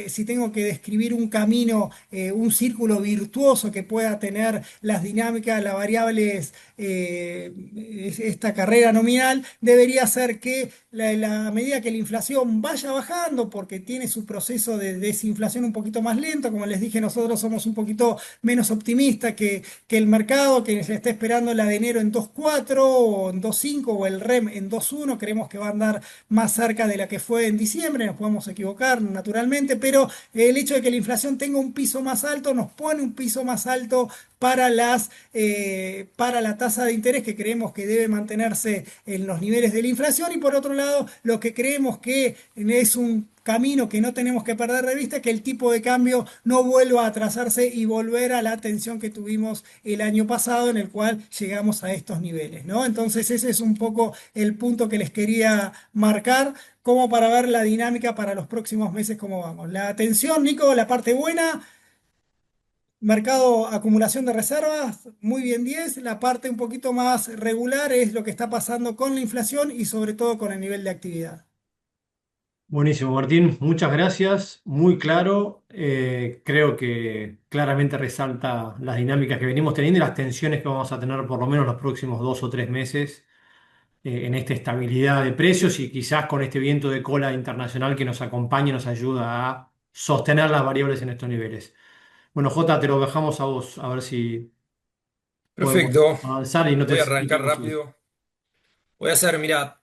si tengo que describir un camino, un círculo virtuoso que pueda tener las dinámicas, las variables, esta carrera nominal, debería ser que a medida que la inflación vaya bajando, porque tiene su proceso de desinflación un poquito más lento, como les dije, nosotros somos un poquito menos optimistas que el mercado, que se está esperando la de enero en 2,4 o en 2,5 o el REM en 2,1. Creemos que va a andar más cerca de la que fue en diciembre, nos podemos equivocar naturalmente, pero el hecho de que la inflación tenga un piso más alto nos pone un piso más alto para la tasa de interés, que creemos que debe mantenerse en los niveles de la inflación. Y por otro lado, lo que creemos que es un camino que no tenemos que perder de vista, que el tipo de cambio no vuelva a atrasarse y volver a la tensión que tuvimos el año pasado, en el cual llegamos a estos niveles, ¿no? Entonces ese es un poco el punto que les quería marcar, como para ver la dinámica para los próximos meses, cómo vamos. La tensión, Nico, la parte buena. Mercado, acumulación de reservas, muy bien 10. La parte un poquito más regular es lo que está pasando con la inflación y sobre todo con el nivel de actividad. Buenísimo, Martín. Muchas gracias. Muy claro. Creo que claramente resalta las dinámicas que venimos teniendo y las tensiones que vamos a tener por lo menos los próximos 2 o 3 meses en esta estabilidad de precios y quizás con este viento de cola internacional que nos acompaña y nos ayuda a sostener las variables en estos niveles. Bueno, Jota, te lo dejamos a vos, a ver si podemos Perfecto. avanzar y no te Voy a arrancar seguimos. rápido. Voy a hacer, mira,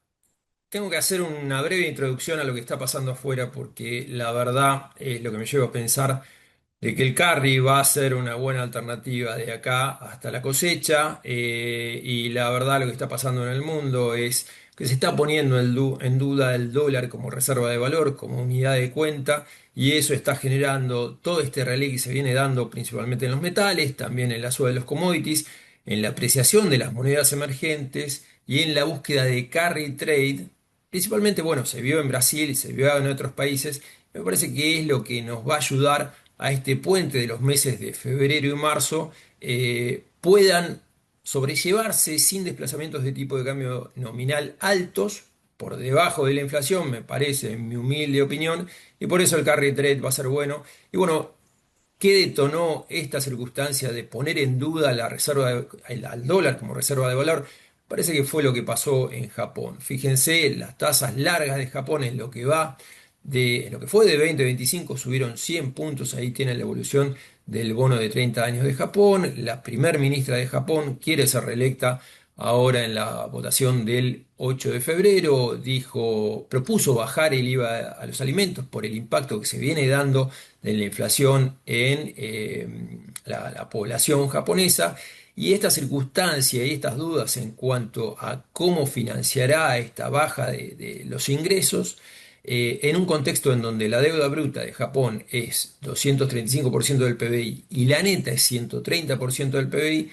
tengo que hacer una breve introducción a lo que está pasando afuera porque la verdad es lo que me lleva a pensar de que el carry va a ser una buena alternativa de acá hasta la cosecha, y la verdad lo que está pasando en el mundo es que se está poniendo en duda el dólar como reserva de valor, como unidad de cuenta, y eso está generando todo este rally que se viene dando principalmente en los metales, también en la suba de los commodities, en la apreciación de las monedas emergentes y en la búsqueda de carry trade. Principalmente, bueno, se vio en Brasil, se vio en otros países. Me parece que es lo que nos va a ayudar a este puente de los meses de febrero y marzo, puedan sobrellevarse sin desplazamientos de tipo de cambio nominal altos, por debajo de la inflación, me parece, en mi humilde opinión, y por eso el carry trade va a ser bueno. Y bueno, ¿Qué detonó esta circunstancia de poner en duda la reserva al dólar como reserva de valor? Parece que fue lo que pasó en Japón. Fíjense, las tasas largas de Japón en lo que va en lo que fue de 2025 subieron 100 puntos. Ahí tienen la evolución del bono de 30 años de Japón. La primer ministra de Japón quiere ser reelecta ahora en la votación del 8 de febrero. Propuso bajar el IVA a los alimentos por el impacto que se viene dando de la inflación en la población japonesa. Y esta circunstancia y estas dudas en cuanto a cómo financiará esta baja de los ingresos, en un contexto en donde la deuda bruta de Japón es 235% del PBI y la neta es 130% del PBI,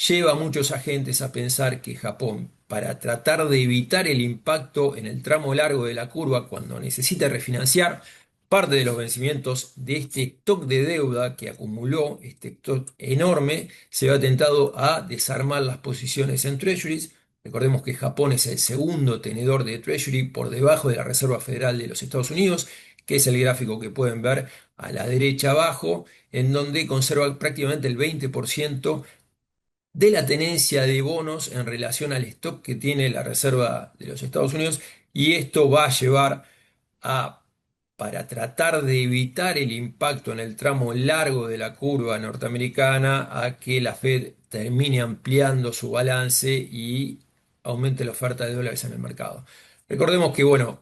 lleva a muchos agentes a pensar que Japón, para tratar de evitar el impacto en el tramo largo de la curva cuando necesita refinanciar parte de los vencimientos de este stock de deuda que acumuló, este stock enorme, se va tentado a desarmar las posiciones en Treasuries. Recordemos que Japón es el segundo tenedor de Treasury por debajo de la Reserva Federal de los Estados Unidos, que es el gráfico que pueden ver a la derecha abajo, en donde conserva prácticamente el 20% de la tenencia de bonos en relación al stock que tiene la Reserva de los Estados Unidos, y esto va a llevar a, para tratar de evitar el impacto en el tramo largo de la curva norteamericana, a que la Fed termine ampliando su balance y aumente la oferta de dólares en el mercado. Recordemos que, bueno,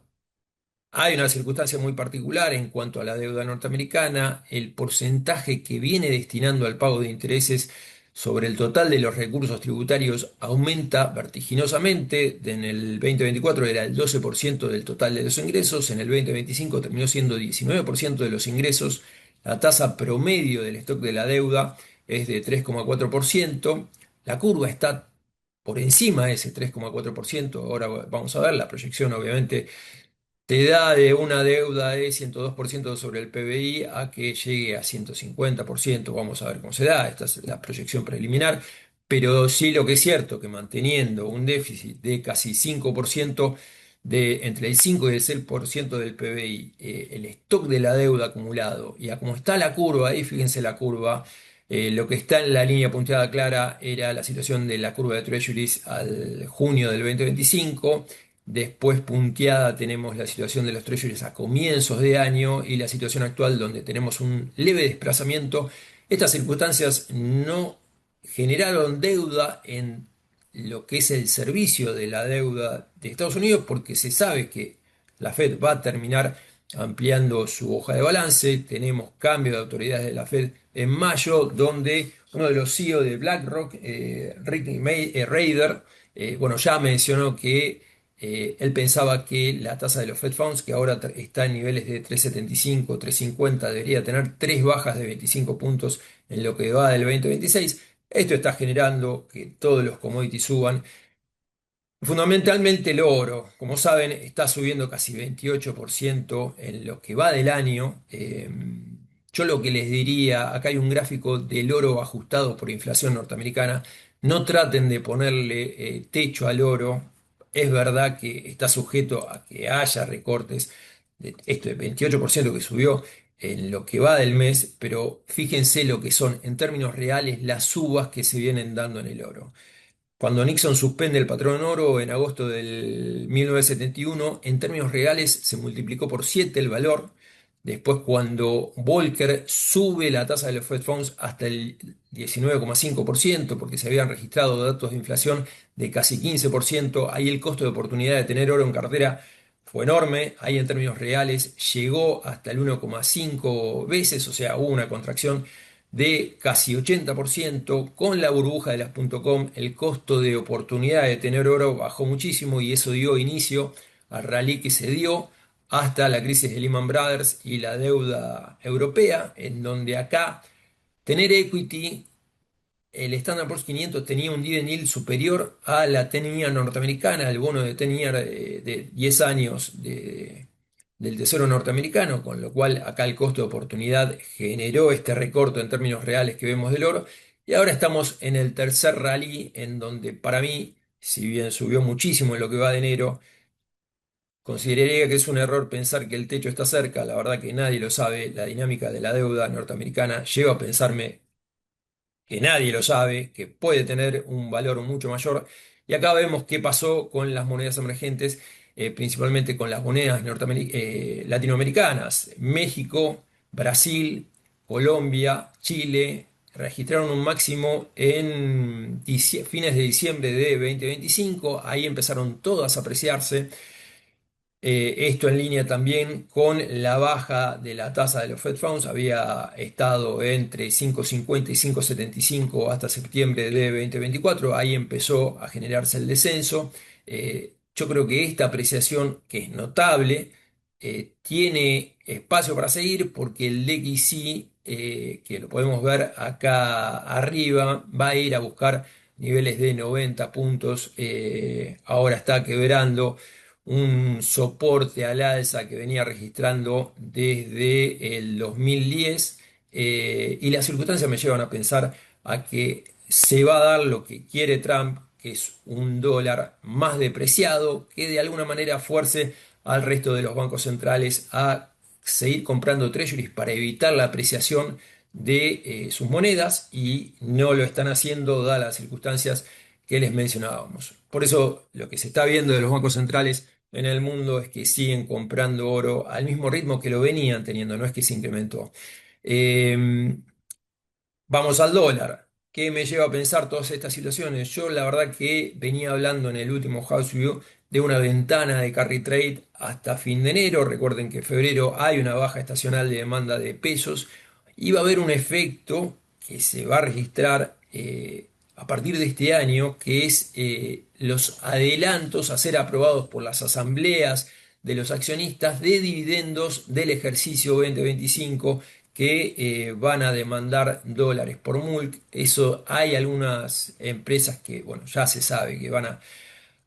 hay una circunstancia muy particular en cuanto a la deuda norteamericana. El porcentaje que viene destinando al pago de intereses sobre el total de los recursos tributarios aumenta vertiginosamente. En el 2024 era el 12% del total de los ingresos, en el 2025 terminó siendo 19% de los ingresos. La tasa promedio del stock de la deuda es de 3,4%. La curva está por encima de ese 3,4%. Ahora vamos a ver la proyección, obviamente te da de una deuda de 102% sobre el PBI a que llegue a 150%. Vamos a ver cómo se da. Esta es la proyección preliminar. Pero sí, lo que es cierto, que manteniendo un déficit de casi 5%, entre el 5 y el 6% del PBI, el stock de la deuda acumulado, y a cómo está la curva, ahí fíjense la curva, lo que está en la línea punteada clara era la situación de la curva de Treasuries al junio del 2025. Después punteada tenemos la situación de los treasuries a comienzos de año y la situación actual donde tenemos un leve desplazamiento. Estas circunstancias no generaron deuda en lo que es el servicio de la deuda de Estados Unidos, porque se sabe que la Fed va a terminar ampliando su hoja de balance. Tenemos cambio de autoridades de la Fed en mayo, donde uno de los CEO de BlackRock, Rick Rader, bueno, ya mencionó que él pensaba que la tasa de los Fed Funds, que ahora está en niveles de 3,75, 3,50, debería tener tres bajas de 25 puntos en lo que va del 2026. Esto está generando que todos los commodities suban. Fundamentalmente el oro, como saben, está subiendo casi 28% en lo que va del año. Yo lo que les diría, acá hay un gráfico del oro ajustado por inflación norteamericana. No traten de ponerle techo al oro. Es verdad que está sujeto a que haya recortes de esto de 28% que subió en lo que va del mes, pero fíjense lo que son en términos reales las subas que se vienen dando en el oro. Cuando Nixon suspende el patrón oro en agosto del 1971, en términos reales se multiplicó por 7 el valor. Después, cuando Volcker sube la tasa de los Fed Funds hasta el 19,5%, porque se habían registrado datos de inflación de casi 15%, ahí el costo de oportunidad de tener oro en cartera fue enorme. Ahí en términos reales llegó hasta el 1,5 veces, o sea, hubo una contracción de casi 80%. Con la burbuja de las .com, el costo de oportunidad de tener oro bajó muchísimo y eso dio inicio al rally que se dio hasta la crisis de Lehman Brothers y la deuda europea, en donde acá tener equity, el Standard Poor's 500 tenía un dividend yield superior a la 10-year norteamericana, el bono de 10-year de 10 años del Tesoro norteamericano, con lo cual acá el costo de oportunidad generó este recorte en términos reales que vemos del oro. Y ahora estamos en el tercer rally, en donde para mí, si bien subió muchísimo en lo que va de enero, Consideraría que es un error pensar que el techo está cerca, la verdad que nadie lo sabe, la dinámica de la deuda norteamericana lleva a pensarme que nadie lo sabe, que puede tener un valor mucho mayor. Y acá vemos qué pasó con las monedas emergentes, principalmente con las monedas latinoamericanas. México, Brasil, Colombia, Chile registraron un máximo en fines de diciembre de 2025. Ahí empezaron todas a apreciarse. Esto en línea también con la baja de la tasa de los Fed Funds, había estado entre 5,50 y 5,75 hasta septiembre de 2024, ahí empezó a generarse el descenso. Yo creo que esta apreciación, que es notable, tiene espacio para seguir porque el DXY, que lo podemos ver acá arriba, va a ir a buscar niveles de 90 puntos, ahora está quebrando un soporte al alza que venía registrando desde el 2010, y las circunstancias me llevan a pensar a que se va a dar lo que quiere Trump, que es un dólar más depreciado que de alguna manera fuerce al resto de los bancos centrales a seguir comprando treasuries para evitar la apreciación de sus monedas, y no lo están haciendo dadas las circunstancias que les mencionábamos. Por eso lo que se está viendo de los bancos centrales en el mundo es que siguen comprando oro al mismo ritmo que lo venían teniendo, no es que se incrementó. Eh, Vamos al dólar. ¿Qué me lleva a pensar todas estas situaciones? Yo la verdad que venía hablando en el último House View de una ventana de carry trade hasta fin de enero. Recuerden que en febrero hay una baja estacional de demanda de pesos. Y va a haber un efecto que se va a registrar a partir de este año, que es los adelantos a ser aprobados por las asambleas de los accionistas de dividendos del ejercicio 2025, que van a demandar dólares por MULC. Eso hay algunas empresas que, bueno, ya se sabe que van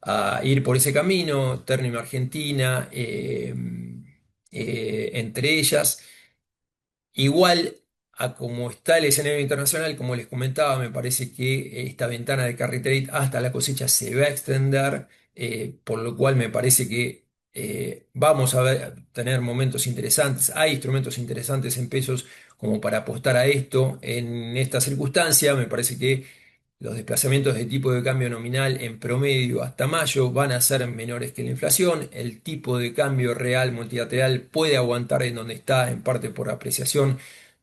a ir por ese camino, Ternium Argentina, entre ellas. Igual a como está el escenario internacional, como les comentaba, me parece que esta ventana de carry trade hasta la cosecha se va a extender, por lo cual me parece que vamos a tener momentos interesantes. Hay instrumentos interesantes en pesos como para apostar a esto. En esta circunstancia, me parece que los desplazamientos de tipo de cambio nominal en promedio hasta mayo van a ser menores que la inflación. El tipo de cambio real multilateral puede aguantar en donde está, en parte por apreciación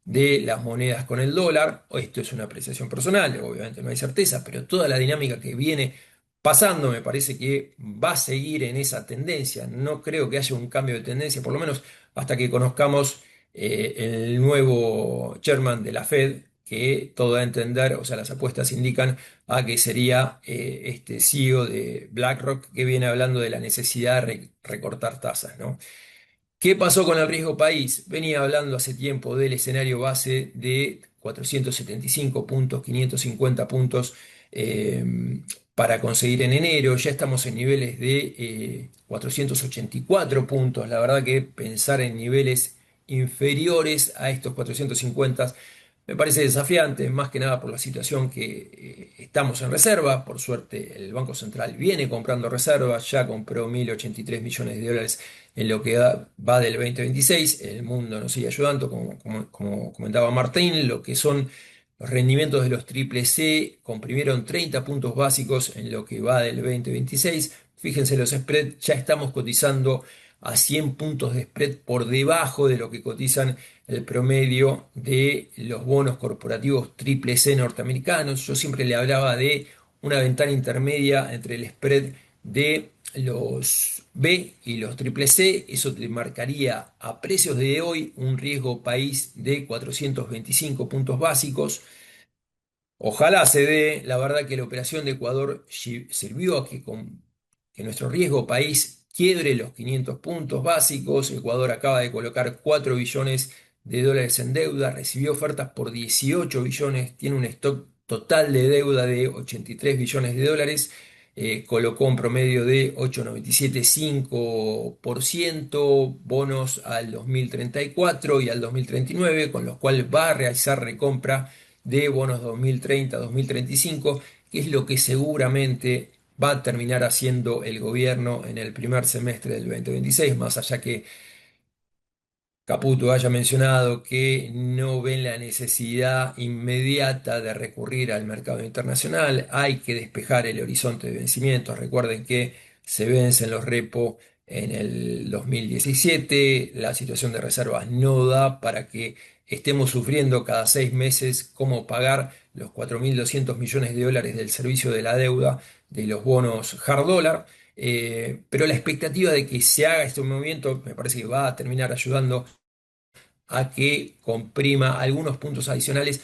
de las monedas con el dólar. Esto es una apreciación personal, obviamente no hay certeza, pero toda la dinámica que viene pasando me parece que va a seguir en esa tendencia. No creo que haya un cambio de tendencia, por lo menos hasta que conozcamos el nuevo chairman de la Fed, que todo da a entender, o sea, las apuestas indican a que sería este CEO de BlackRock, que viene hablando de la necesidad de recortar tasas, ¿no? ¿Qué pasó con el riesgo país? Venía hablando hace tiempo del escenario base de 475 puntos, 550 puntos, eh, para conseguir en enero. Ya estamos en niveles de 484 puntos. La verdad que pensar en niveles inferiores a estos 450 me parece desafiante, más que nada por la situación que estamos en reserva. Por suerte, el Banco Central viene comprando reservas, ya compró 1.083 millones de dólares en lo que va del 2026. El mundo nos sigue ayudando, como comentaba Martín, lo que son los rendimientos de los triple C comprimieron 30 puntos básicos en lo que va del 2026. Fíjense los spreads, ya estamos cotizando a 100 puntos de spread por debajo de lo que cotizan el promedio de los bonos corporativos triple C norteamericanos. Yo siempre le hablaba de una ventana intermedia entre el spread de los B y los triple C. Eso te marcaría a precios de hoy un riesgo país de 425 puntos básicos. Ojalá se dé. La verdad que la operación de Ecuador sirvió a que nuestro riesgo país quiebre los 500 puntos básicos. Ecuador acaba de colocar 4 billones de dólares en deuda, recibió ofertas por 18 billones, tiene un stock total de deuda de 83 billones de dólares. Colocó un promedio de 8,975%, bonos al 2034 y al 2039, con los cuales va a realizar recompra de bonos 2030-2035, que es lo que seguramente va a terminar haciendo el gobierno en el primer semestre del 2026, más allá que Caputo haya mencionado que no ven la necesidad inmediata de recurrir al mercado internacional. Hay que despejar el horizonte de vencimientos. Recuerden que se vencen los repo en el 2017. La situación de reservas no da para que estemos sufriendo cada 6 meses cómo pagar los 4.200 millones de dólares del servicio de la deuda de los bonos hard dólar. Pero la expectativa de que se haga este movimiento me parece que va a terminar ayudando a que comprima algunos puntos adicionales,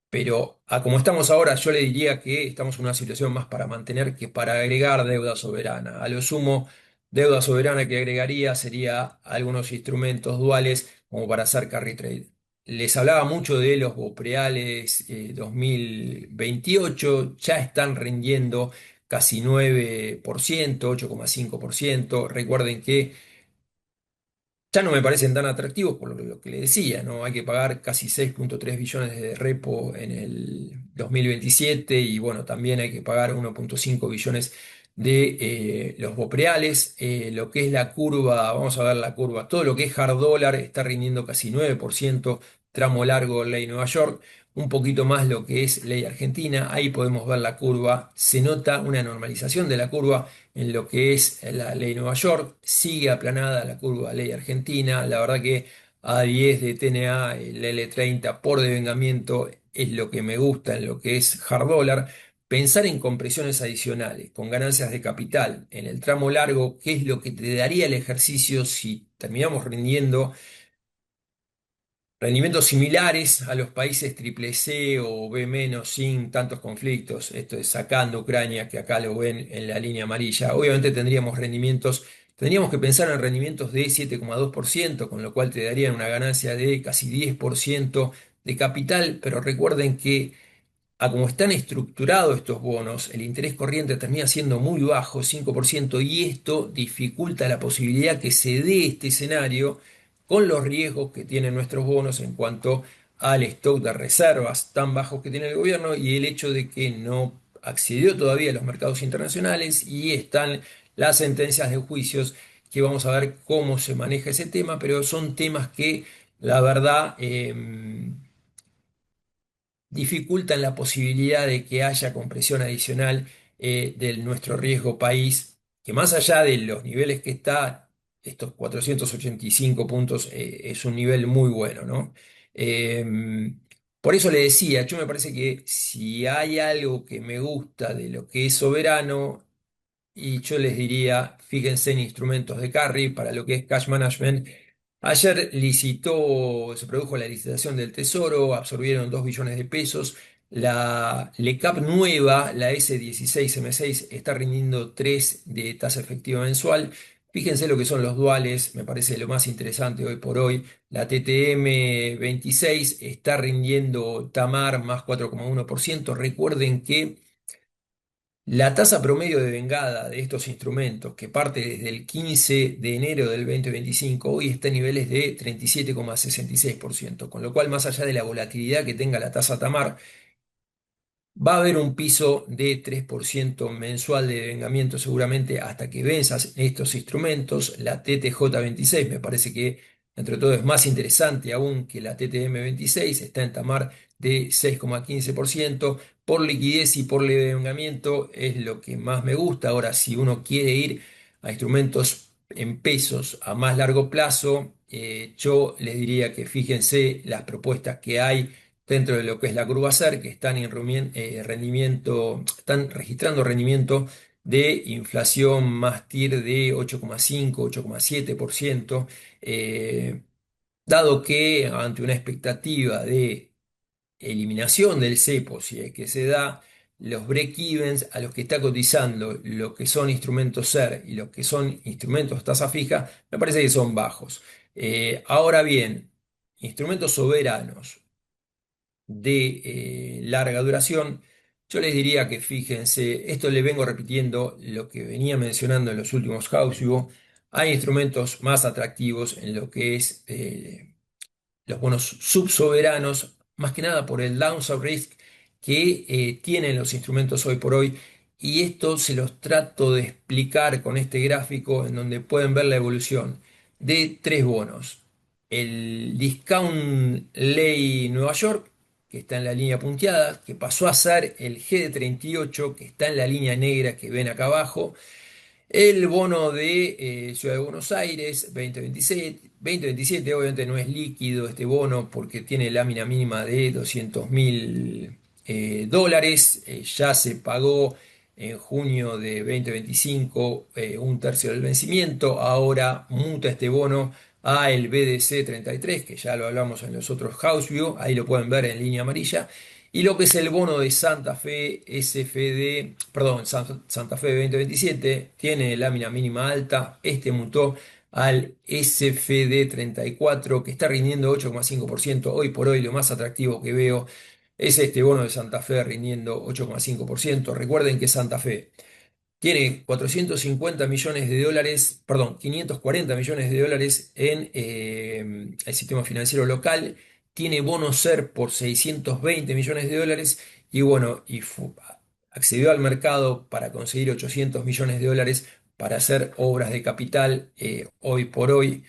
pero a como estamos ahora, yo le diría que estamos en una situación más para mantener que para agregar deuda soberana. A lo sumo, deuda soberana que agregaría sería algunos instrumentos duales como para hacer carry trade. Les hablaba mucho de los bopreales 2028, ya están rindiendo casi 9%, 8,5%. Recuerden que ya no me parecen tan atractivos por lo que le decía, ¿no? Hay que pagar casi 6,3 billones de repo en el 2027 y bueno, también hay que pagar 1,5 billones de los bopreales. Lo que es la curva, vamos a ver la curva, todo lo que es hard dólar está rindiendo casi 9%, tramo largo ley Nueva York, un poquito más lo que es ley Argentina, ahí podemos ver la curva, se nota una normalización de la curva en lo que es la ley Nueva York, sigue aplanada la curva ley Argentina, la verdad que A10 de TNA, el L30 por devengamiento es lo que me gusta en lo que es hard dólar. Pensar en compresiones adicionales con ganancias de capital en el tramo largo, ¿qué es lo que te daría el ejercicio si terminamos rindiendo rendimientos similares a los países triple C o B menos sin tantos conflictos? Esto es sacando Ucrania, que acá lo ven en la línea amarilla? Obviamente tendríamos rendimientos, tendríamos que pensar en rendimientos de 7,2%, con lo cual te darían una ganancia de casi 10% de capital, pero recuerden que a como están estructurados estos bonos, el interés corriente termina siendo muy bajo, 5%, y esto dificulta la posibilidad que se dé este escenario con los riesgos que tienen nuestros bonos en cuanto al stock de reservas tan bajos que tiene el gobierno y el hecho de que no accedió todavía a los mercados internacionales y están las sentencias de juicios que vamos a ver cómo se maneja ese tema, pero son temas que la verdad dificultan la posibilidad de que haya compresión adicional de nuestro riesgo país, que más allá de los niveles que está, estos 485 puntos es un nivel muy bueno, ¿no? Por eso le decía, yo me parece que si hay algo que me gusta de lo que es soberano, y yo les diría, fíjense en instrumentos de carry para lo que es cash management. Ayer se produjo la licitación del Tesoro, absorbieron 2 billones de pesos. La LECAP nueva, la S16M6, está rindiendo 3 de tasa efectiva mensual. Fíjense lo que son los duales, me parece lo más interesante hoy por hoy. La TTM 26 está rindiendo Tamar más 4,1%. Recuerden que la tasa promedio de vengada de estos instrumentos, que parte desde el 15 de enero del 2025, hoy está en niveles de 37,66%, con lo cual, más allá de la volatilidad que tenga la tasa Tamar, va a haber un piso de 3% mensual de devengamiento seguramente hasta que venzas estos instrumentos. La TTJ26 me parece que entre todo es más interesante aún que la TTM26, está en Tamar de 6,15%. Por liquidez y por devengamiento es lo que más me gusta. Ahora, si uno quiere ir a instrumentos en pesos a más largo plazo, yo les diría que fíjense las propuestas que hay dentro de lo que es la curva SER, que están en rendimiento, están registrando rendimiento de inflación más TIR de 8,5, 8,7%, dado que ante una expectativa de eliminación del cepo, si es que se da, los break-evens a los que está cotizando lo que son instrumentos SER y los que son instrumentos tasa fija, me parece que son bajos. Ahora bien, instrumentos soberanos de larga duración, yo les diría que fíjense, esto le vengo repitiendo lo que venía mencionando en los últimos House View, hay instrumentos más atractivos en lo que es los bonos subsoberanos, más que nada por el downside risk que tienen los instrumentos hoy por hoy y esto se los trato de explicar con este gráfico en donde pueden ver la evolución de tres bonos. El Discount Ley Nueva York, que está en la línea punteada, que pasó a ser el GD38, que está en la línea negra que ven acá abajo. El bono de Ciudad de Buenos Aires 2027 obviamente no es líquido este bono porque tiene lámina mínima de 200.000 dólares. Ya se pagó en junio de 2025 un tercio del vencimiento. Ahora muta este bono a el BDC 33, que ya lo hablamos en los otros House View, ahí lo pueden ver en línea amarilla. Y lo que es el bono de Santa Fe SFD, perdón, Santa Fe 2027, tiene lámina mínima alta. Este mutó al SFD 34, que está rindiendo 8,5%. Hoy por hoy lo más atractivo que veo es este bono de Santa Fe rindiendo 8,5%. Recuerden que Santa Fe tiene 450 millones de dólares, perdón, 540 millones de dólares en el sistema financiero local. Tiene bono SER por 620 millones de dólares y bueno, accedió al mercado para conseguir 800 millones de dólares para hacer obras de capital. Hoy por hoy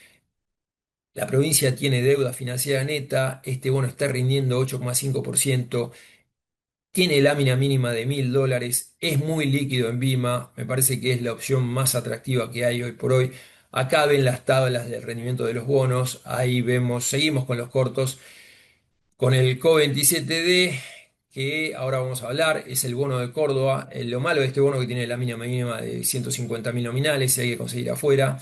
la provincia tiene deuda financiera neta, este bono está rindiendo 8,5%. Tiene lámina mínima de 1.000 dólares, es muy líquido en Bima, me parece que es la opción más atractiva que hay hoy por hoy. Acá ven las tablas del rendimiento de los bonos, ahí vemos, seguimos con los cortos, con el CO27D, que ahora vamos a hablar, es el bono de Córdoba. Lo malo de este bono es que tiene lámina mínima de 150.000 nominales y hay que conseguir afuera.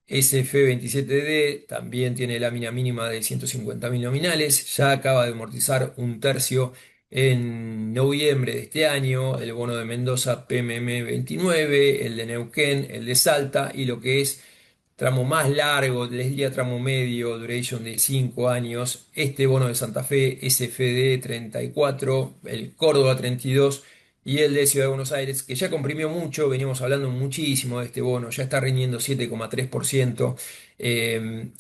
SF27D también tiene lámina mínima de 150.000 nominales, ya acaba de amortizar un tercio en noviembre de este año, el bono de Mendoza PMM 29, el de Neuquén, el de Salta y lo que es tramo más largo, les diría tramo medio, duration de 5 años, este bono de Santa Fe SFD 34, el Córdoba 32 y el de Ciudad de Buenos Aires, que ya comprimió mucho, venimos hablando muchísimo de este bono, ya está rindiendo 7,3%.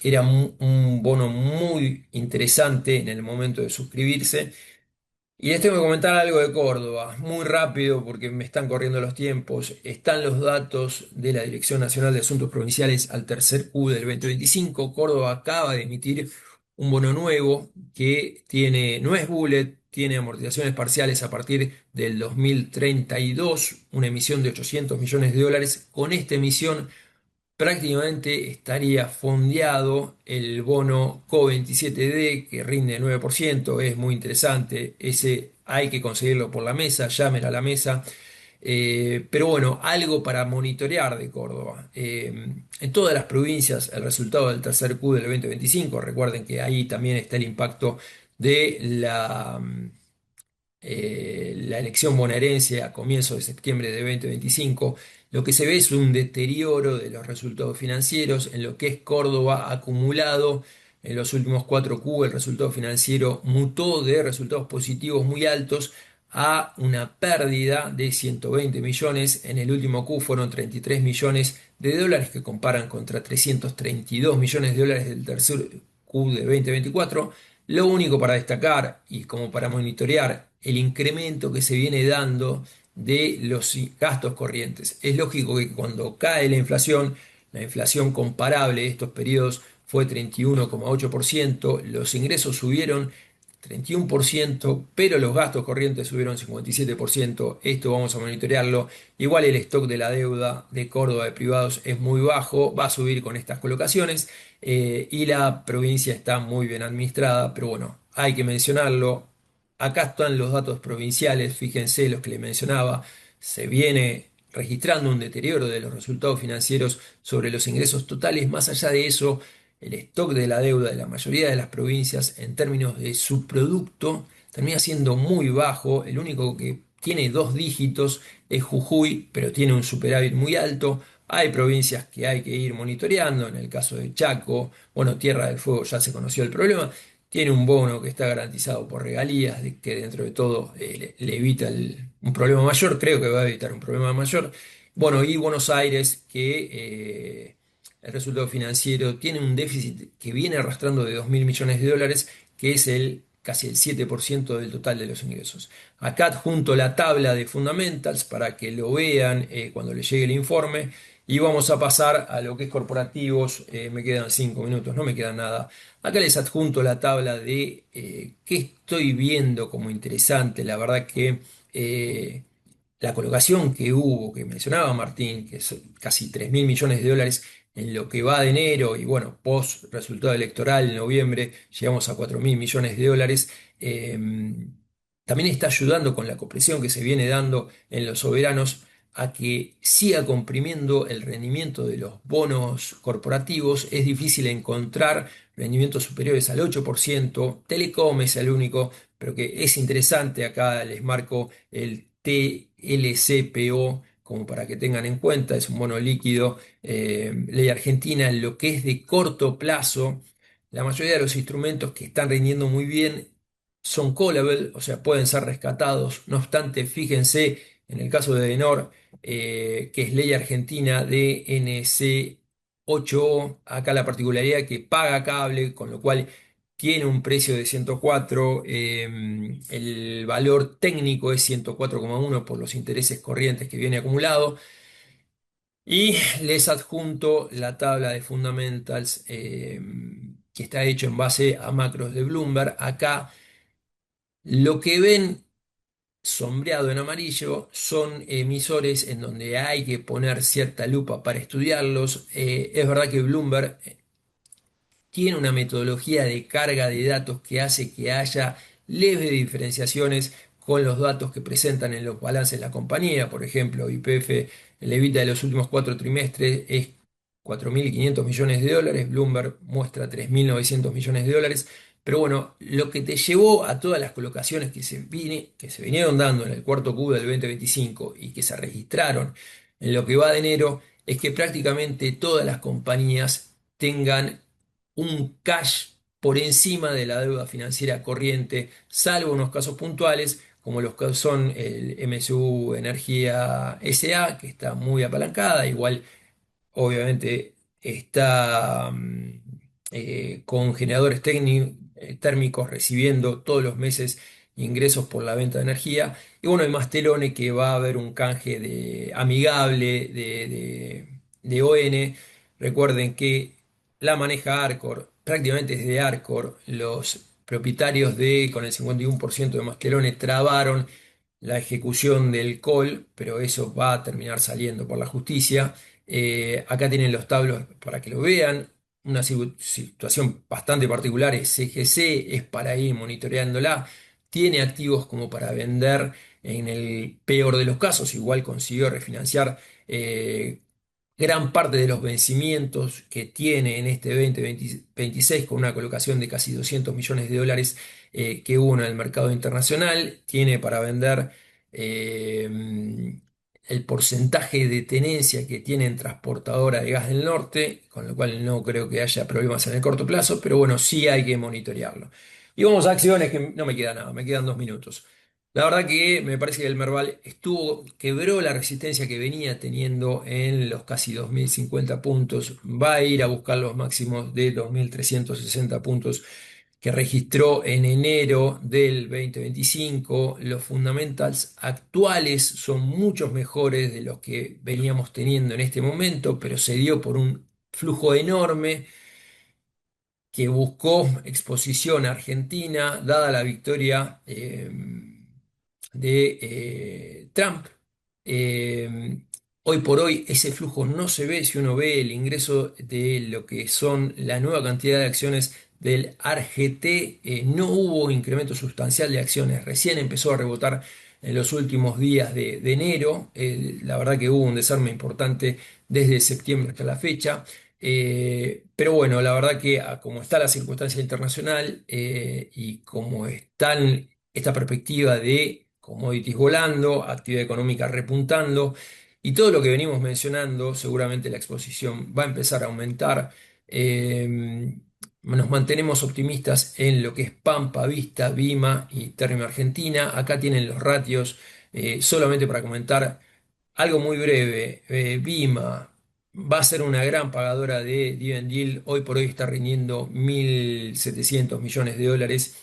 Era un bono muy interesante en el momento de suscribirse. Y les tengo que comentar algo de Córdoba, muy rápido porque me están corriendo los tiempos. Están los datos de la Dirección Nacional de Asuntos Provinciales al tercer Q del 2025. Córdoba acaba de emitir un bono nuevo que tiene, no es bullet, tiene amortizaciones parciales a partir del 2032, una emisión de 800 millones de dólares. Con esta emisión prácticamente estaría fondeado el bono CO27D que rinde 9%, es muy interesante, ese hay que conseguirlo por la mesa, llamen a la mesa. Pero bueno, algo para monitorear de Córdoba. En todas las provincias el resultado del tercer Q del 2025, recuerden que ahí también está el impacto de la elección bonaerense a comienzos de septiembre de 2025, lo que se ve es un deterioro de los resultados financieros en lo que es Córdoba acumulado. En los últimos 4Q el resultado financiero mutó de resultados positivos muy altos a una pérdida de 120 millones. En el último Q fueron 33 millones de dólares que comparan contra 332 millones de dólares del tercer Q de 2024. Lo único para destacar y como para monitorear el incremento que se viene dando de los gastos corrientes. Es lógico que cuando cae la inflación comparable de estos periodos fue 31,8%, los ingresos subieron 31%, pero los gastos corrientes subieron 57%. Esto vamos a monitorearlo. Igual el stock de la deuda de Córdoba de privados es muy bajo, va a subir con estas colocaciones y la provincia está muy bien administrada, pero bueno, hay que mencionarlo. Acá están los datos provinciales, fíjense los que les mencionaba. Se viene registrando un deterioro de los resultados financieros sobre los ingresos totales. Más allá de eso, el stock de la deuda de la mayoría de las provincias en términos de su producto termina siendo muy bajo. El único que tiene dos dígitos es Jujuy, pero tiene un superávit muy alto. Hay provincias que hay que ir monitoreando, en el caso de Chaco, bueno, Tierra del Fuego ya se conoció el problema, tiene un bono que está garantizado por regalías, que dentro de todo le evita un problema mayor, creo que va a evitar un problema mayor. Bueno, y Buenos Aires, que el resultado financiero tiene un déficit que viene arrastrando de 2.000 millones de dólares, que es el casi el 7% del total de los ingresos. Acá adjunto la tabla de fundamentals para que lo vean cuando les llegue el informe. Y vamos a pasar a lo que es corporativos. Me quedan 5 minutos, no me queda nada. Acá les adjunto la tabla de qué estoy viendo como interesante. La verdad que la colocación que hubo, que mencionaba Martín, que es casi 3.000 millones de dólares en lo que va de enero, y bueno, post resultado electoral en noviembre llegamos a 4.000 millones de dólares. eh, También está ayudando con la compresión que se viene dando en los soberanos a que siga comprimiendo el rendimiento de los bonos corporativos. Es difícil encontrar rendimientos superiores al 8%. Telecom es el único, pero que es interesante. Acá les marco el TLCPO como para que tengan en cuenta. Es un bono líquido, ley argentina. En lo que es de corto plazo, la mayoría de los instrumentos que están rindiendo muy bien son callable, o sea, pueden ser rescatados. No obstante, fíjense en el caso de Denor, que es ley argentina de NC8O, acá la particularidad que paga cable, con lo cual tiene un precio de 104, el valor técnico es 104,1 por los intereses corrientes que viene acumulado. Y les adjunto la tabla de fundamentals, que está hecho en base a macros de Bloomberg. Acá lo que ven sombreado en amarillo son emisores en donde hay que poner cierta lupa para estudiarlos. Es verdad que Bloomberg tiene una metodología de carga de datos que hace que haya leves diferenciaciones con los datos que presentan en los balances de la compañía. Por ejemplo, YPF, el EBITDA de los últimos 4 trimestres es 4.500 millones de dólares, Bloomberg muestra 3.900 millones de dólares. Pero bueno, lo que te llevó a todas las colocaciones que se vinieron dando en el cuarto Q del 2025 y que se registraron en lo que va de enero es que prácticamente todas las compañías tengan un cash por encima de la deuda financiera corriente, salvo unos casos puntuales, como los que son el MSU Energía SA, que está muy apalancada, igual obviamente está con generadores térmicos recibiendo todos los meses ingresos por la venta de energía. Y bueno, hay Mastelone que va a haber un canje amigable de ON. Recuerden que la maneja Arcor, prácticamente desde Arcor, los propietarios con el 51% de Mastelone trabaron la ejecución del call, pero eso va a terminar saliendo por la justicia. Acá tienen los tablos para que lo vean. Una situación bastante particular es CGC, es para ir monitoreándola. Tiene activos como para vender en el peor de los casos. Igual consiguió refinanciar gran parte de los vencimientos que tiene en este 2026 con una colocación de casi 200 millones de dólares que hubo en el mercado internacional. Tiene para vender eh, el porcentaje de tenencia que tiene en Transportadora de Gas del Norte, con lo cual no creo que haya problemas en el corto plazo, pero bueno, sí hay que monitorearlo. Y vamos a acciones que no me queda nada, me quedan 2 minutos. La verdad que me parece que el Merval quebró la resistencia que venía teniendo en los casi 2.050 puntos, va a ir a buscar los máximos de 2.360 puntos que registró en enero del 2025. Los fundamentals actuales son muchos mejores de los que veníamos teniendo en este momento, pero se dio por un flujo enorme que buscó exposición a Argentina, dada la victoria de Trump. Eh, Hoy por hoy ese flujo no se ve si uno ve el ingreso de lo que son la nueva cantidad de acciones del ARGT. No hubo incremento sustancial de acciones, recién empezó a rebotar en los últimos días de enero. La verdad que hubo un desarme importante desde septiembre hasta la fecha. Pero bueno, la verdad que como está la circunstancia internacional y como están esta perspectiva de commodities volando, actividad económica repuntando y todo lo que venimos mencionando, seguramente la exposición va a empezar a aumentar. Nos mantenemos optimistas en lo que es Pampa, Vista, Vima y Terma Argentina. Acá tienen los ratios, solamente para comentar. Algo muy breve, Vima va a ser una gran pagadora de dividend yield, hoy por hoy está rindiendo 1.700 millones de dólares.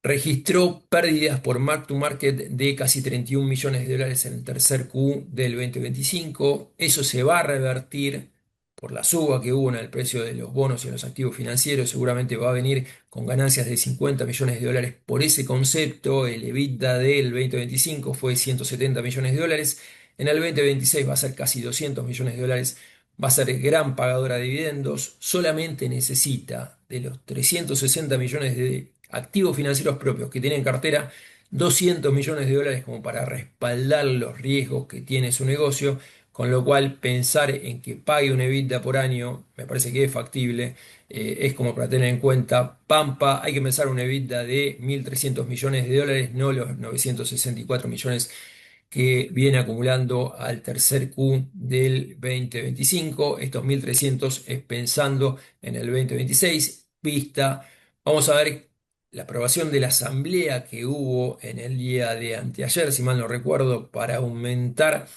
registró pérdidas por mark to market de casi 31 millones de dólares en el tercer Q del 2025. Eso se va a revertir por la suba que hubo en el precio de los bonos y en los activos financieros. Seguramente va a venir con ganancias de 50 millones de dólares por ese concepto. El EBITDA del 2025 fue 170 millones de dólares. En el 2026 va a ser casi 200 millones de dólares. Va a ser gran pagadora de dividendos. Solamente necesita de los 360 millones de activos financieros propios que tiene en cartera, 200 millones de dólares como para respaldar los riesgos que tiene su negocio, con lo cual pensar en que pague un EBITDA por año me parece que es factible. Es como para tener en cuenta. Pampa, hay que pensar un EBITDA de 1.300 millones de dólares, no los 964 millones que viene acumulando al tercer Q del 2025. Estos 1.300 es pensando en el 2026. Vista, vamos a ver la aprobación de la asamblea que hubo en el día de anteayer, si mal no recuerdo, para aumentar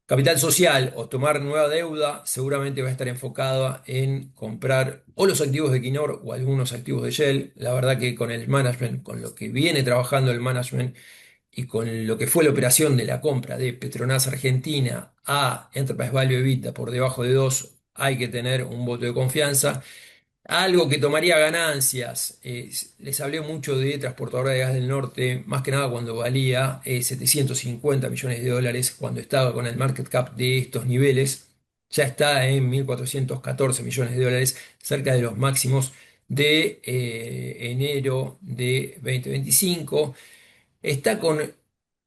capital social o tomar nueva deuda. Seguramente va a estar enfocada en comprar o los activos de Equinor o algunos activos de Shell. La verdad que con el management, con lo que viene trabajando el management, y con lo que fue la operación de la compra de Petronas Argentina a Enterprise Value EBITDA por debajo de 2, hay que tener un voto de confianza. Algo que tomaría ganancias, les hablé mucho de Transportadora de Gas del Norte, más que nada cuando valía 750 millones de dólares, cuando estaba con el market cap de estos niveles. Ya está en 1.414 millones de dólares, cerca de los máximos de enero de 2025. Está con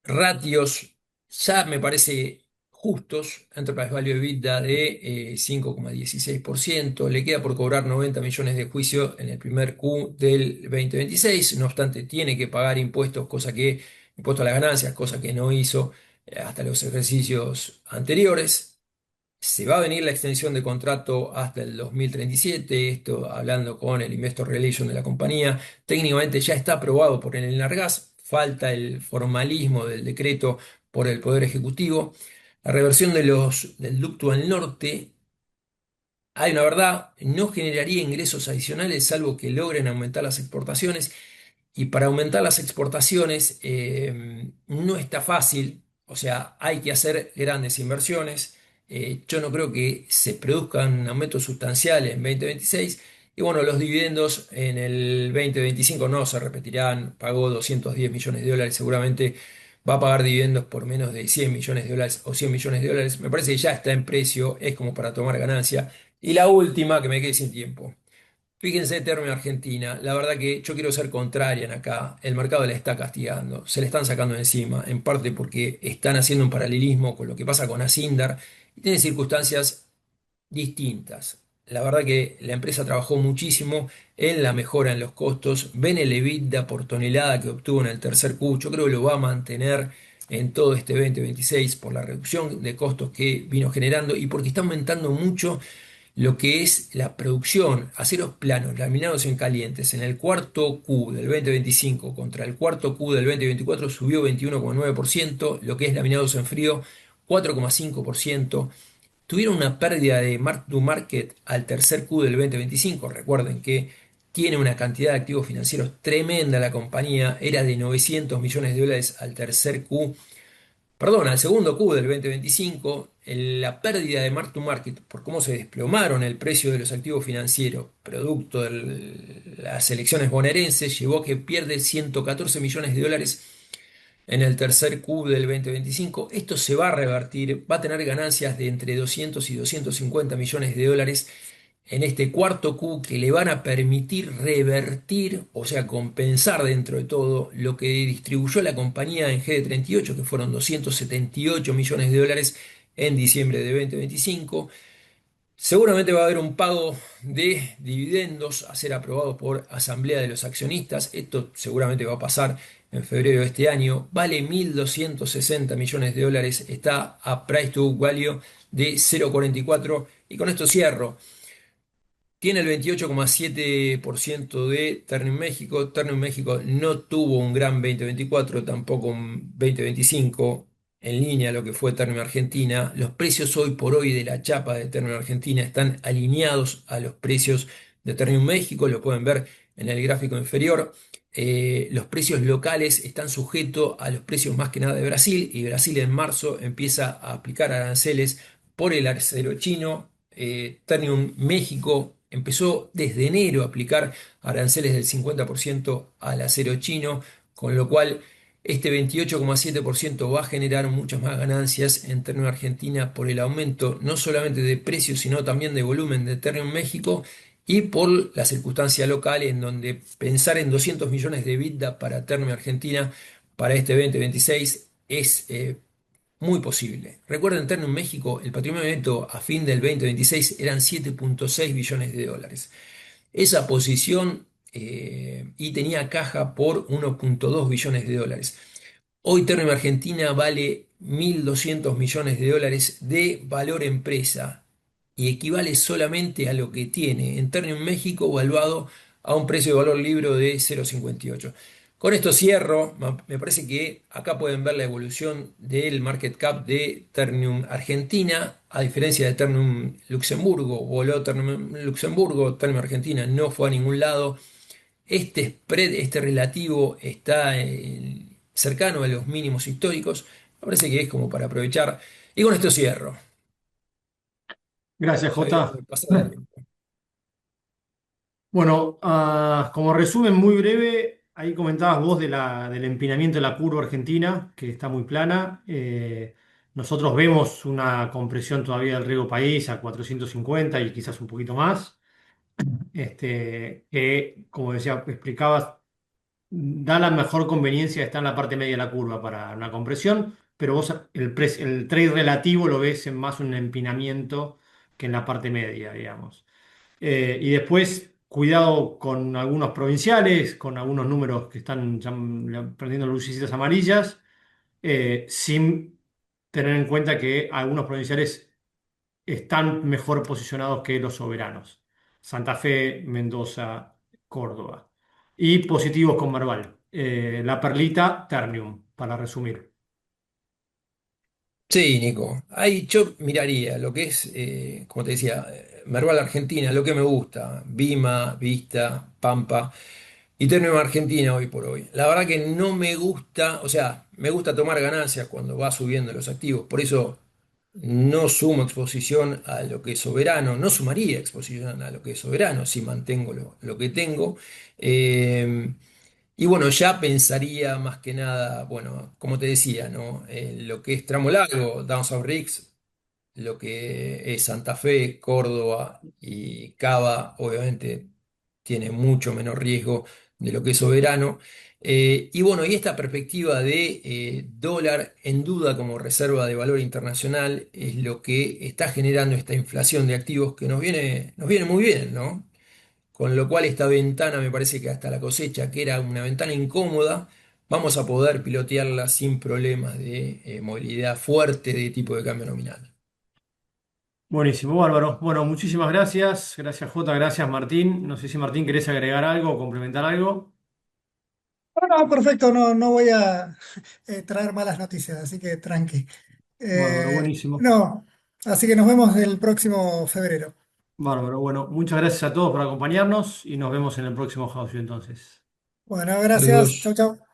ratios, ya me parece justos. Enterprise Value EBITDA de 5,16%. Le queda por cobrar 90 millones de juicio en el primer Q del 2026. No obstante, tiene que pagar impuestos, impuesto a las ganancias, cosa que no hizo hasta los ejercicios anteriores. Se va a venir la extensión de contrato hasta el 2037, esto hablando con el Investor Relation de la compañía. Técnicamente ya está aprobado por el Enargas, falta el formalismo del decreto por el Poder Ejecutivo. La reversión del ducto al norte, hay una verdad, no generaría ingresos adicionales salvo que logren aumentar las exportaciones. Y para aumentar las exportaciones no está fácil, o sea, hay que hacer grandes inversiones. Yo no creo que se produzcan aumentos sustanciales en 2026. Y bueno, los dividendos en el 2025 no se repetirán. Pagó 210 millones de dólares, seguramente va a pagar dividendos por menos de 100 millones de dólares o 100 millones de dólares. Me parece que ya está en precio, es como para tomar ganancia. Y la última, que me quede sin tiempo. Fíjense, Termo Argentina, la verdad que yo quiero ser contrarian acá, el mercado la está castigando, se le están sacando de encima, en parte porque están haciendo un paralelismo con lo que pasa con Asindar y tiene circunstancias distintas. La verdad que la empresa trabajó muchísimo en la mejora en los costos, ven el EBITDA por tonelada que obtuvo en el tercer Q, yo creo que lo va a mantener en todo este 2026 por la reducción de costos que vino generando y porque está aumentando mucho lo que es la producción, aceros planos, laminados en calientes, en el cuarto Q del 2025 contra el cuarto Q del 2024 subió 21,9%, lo que es laminados en frío 4,5%. Tuvieron una pérdida de mark to market al tercer Q del 2025. Recuerden que tiene una cantidad de activos financieros tremenda la compañía, era de 900 millones de dólares al tercer Q. Perdón, al segundo Q del 2025, la pérdida de mark to market por cómo se desplomaron el precio de los activos financieros, producto de las elecciones bonaerenses, llevó a que pierde 114 millones de dólares en el tercer Q del 2025. Esto se va a revertir, va a tener ganancias de entre 200 y 250 millones de dólares en este cuarto Q que le van a permitir revertir, o sea, compensar dentro de todo lo que distribuyó la compañía en GD38, que fueron 278 millones de dólares en diciembre de 2025. Seguramente va a haber un pago de dividendos a ser aprobado por Asamblea de los Accionistas. Esto seguramente va a pasar en febrero de este año. Vale 1.260 millones de dólares. Está a price to book value de 0,44. Y con esto cierro. Tiene el 28,7% de Ternium México. Ternium México no tuvo un gran 2024, tampoco un 2025 en línea a lo que fue Ternium Argentina. Los precios hoy por hoy de la chapa de Ternium Argentina están alineados a los precios de Ternium México. Lo pueden ver en el gráfico inferior. los precios locales están sujetos a los precios más que nada de Brasil, y Brasil en marzo empieza a aplicar aranceles por el acero chino. Ternium México empezó desde enero a aplicar aranceles del 50% al acero chino, con lo cual este 28,7% va a generar muchas más ganancias en Ternium Argentina por el aumento no solamente de precios, sino también de volumen de Ternium México, y por la circunstancia local en donde pensar en 200 millones de EBITDA para Ternium Argentina para este 2026 es muy posible. Recuerden, Ternium México, el patrimonio neto a fin del 2026 eran 7,6 billones de dólares. Esa posición y tenía caja por 1,2 billones de dólares. Hoy Ternium Argentina vale 1.200 millones de dólares de valor empresa y equivale solamente a lo que tiene en Ternium México valuado a un precio de valor libro de 0,58. Con esto cierro. Me parece que acá pueden ver la evolución del market cap de Ternium Argentina, a diferencia de Ternium Luxemburgo. Voló Ternium Luxemburgo, Ternium Argentina no fue a ningún lado. Este spread, este relativo, está cercano a los mínimos históricos. Me parece que es como para aprovechar. Y con esto cierro. Gracias, Javier, Jota. me pasé de tiempo. Bueno, como resumen muy breve, ahí comentabas vos del empinamiento de la curva argentina, que está muy plana. Nosotros vemos una compresión todavía del riesgo país a 450 y quizás un poquito más. Que, como decía, explicabas, da la mejor conveniencia de estar en la parte media de la curva para una compresión, pero vos el trade relativo lo ves en más un empinamiento que en la parte media, digamos. Y después, cuidado con algunos provinciales, con algunos números que están ya prendiendo lucecitas amarillas, sin tener en cuenta que algunos provinciales están mejor posicionados que los soberanos. Santa Fe, Mendoza, Córdoba. Y positivos con Merval. La perlita, Ternium, para resumir. Sí, Nico. Ahí yo miraría lo que es, como te decía, Merval Argentina, lo que me gusta, Vima, Vista, Pampa y Ternium Argentina hoy por hoy. La verdad que no me gusta, o sea, me gusta tomar ganancias cuando va subiendo los activos, por eso no sumo exposición a lo que es soberano, no sumaría exposición a lo que es soberano si mantengo lo que tengo. Eh, y bueno, ya pensaría más que nada, bueno, como te decía, ¿no? Lo que es tramo largo, Downs South Ricks, lo que es Santa Fe, Córdoba y Cava, obviamente tiene mucho menor riesgo de lo que es soberano. Y bueno, y esta perspectiva de dólar en duda como reserva de valor internacional es lo que está generando esta inflación de activos que nos viene muy bien, ¿no? Con lo cual esta ventana me parece que hasta la cosecha, que era una ventana incómoda, vamos a poder pilotearla sin problemas de movilidad fuerte de tipo de cambio nominal. Buenísimo, bárbaro. Bueno, muchísimas gracias. Gracias, Jota. Gracias, Martín. No sé si Martín querés agregar algo o complementar algo. No, perfecto, no voy a traer malas noticias, así que tranqui. Bárbaro, buenísimo. No, así que nos vemos el próximo febrero. Bárbaro. Bueno, muchas gracias a todos por acompañarnos y nos vemos en el próximo House entonces. Bueno, gracias. Chau, Saludos. chau.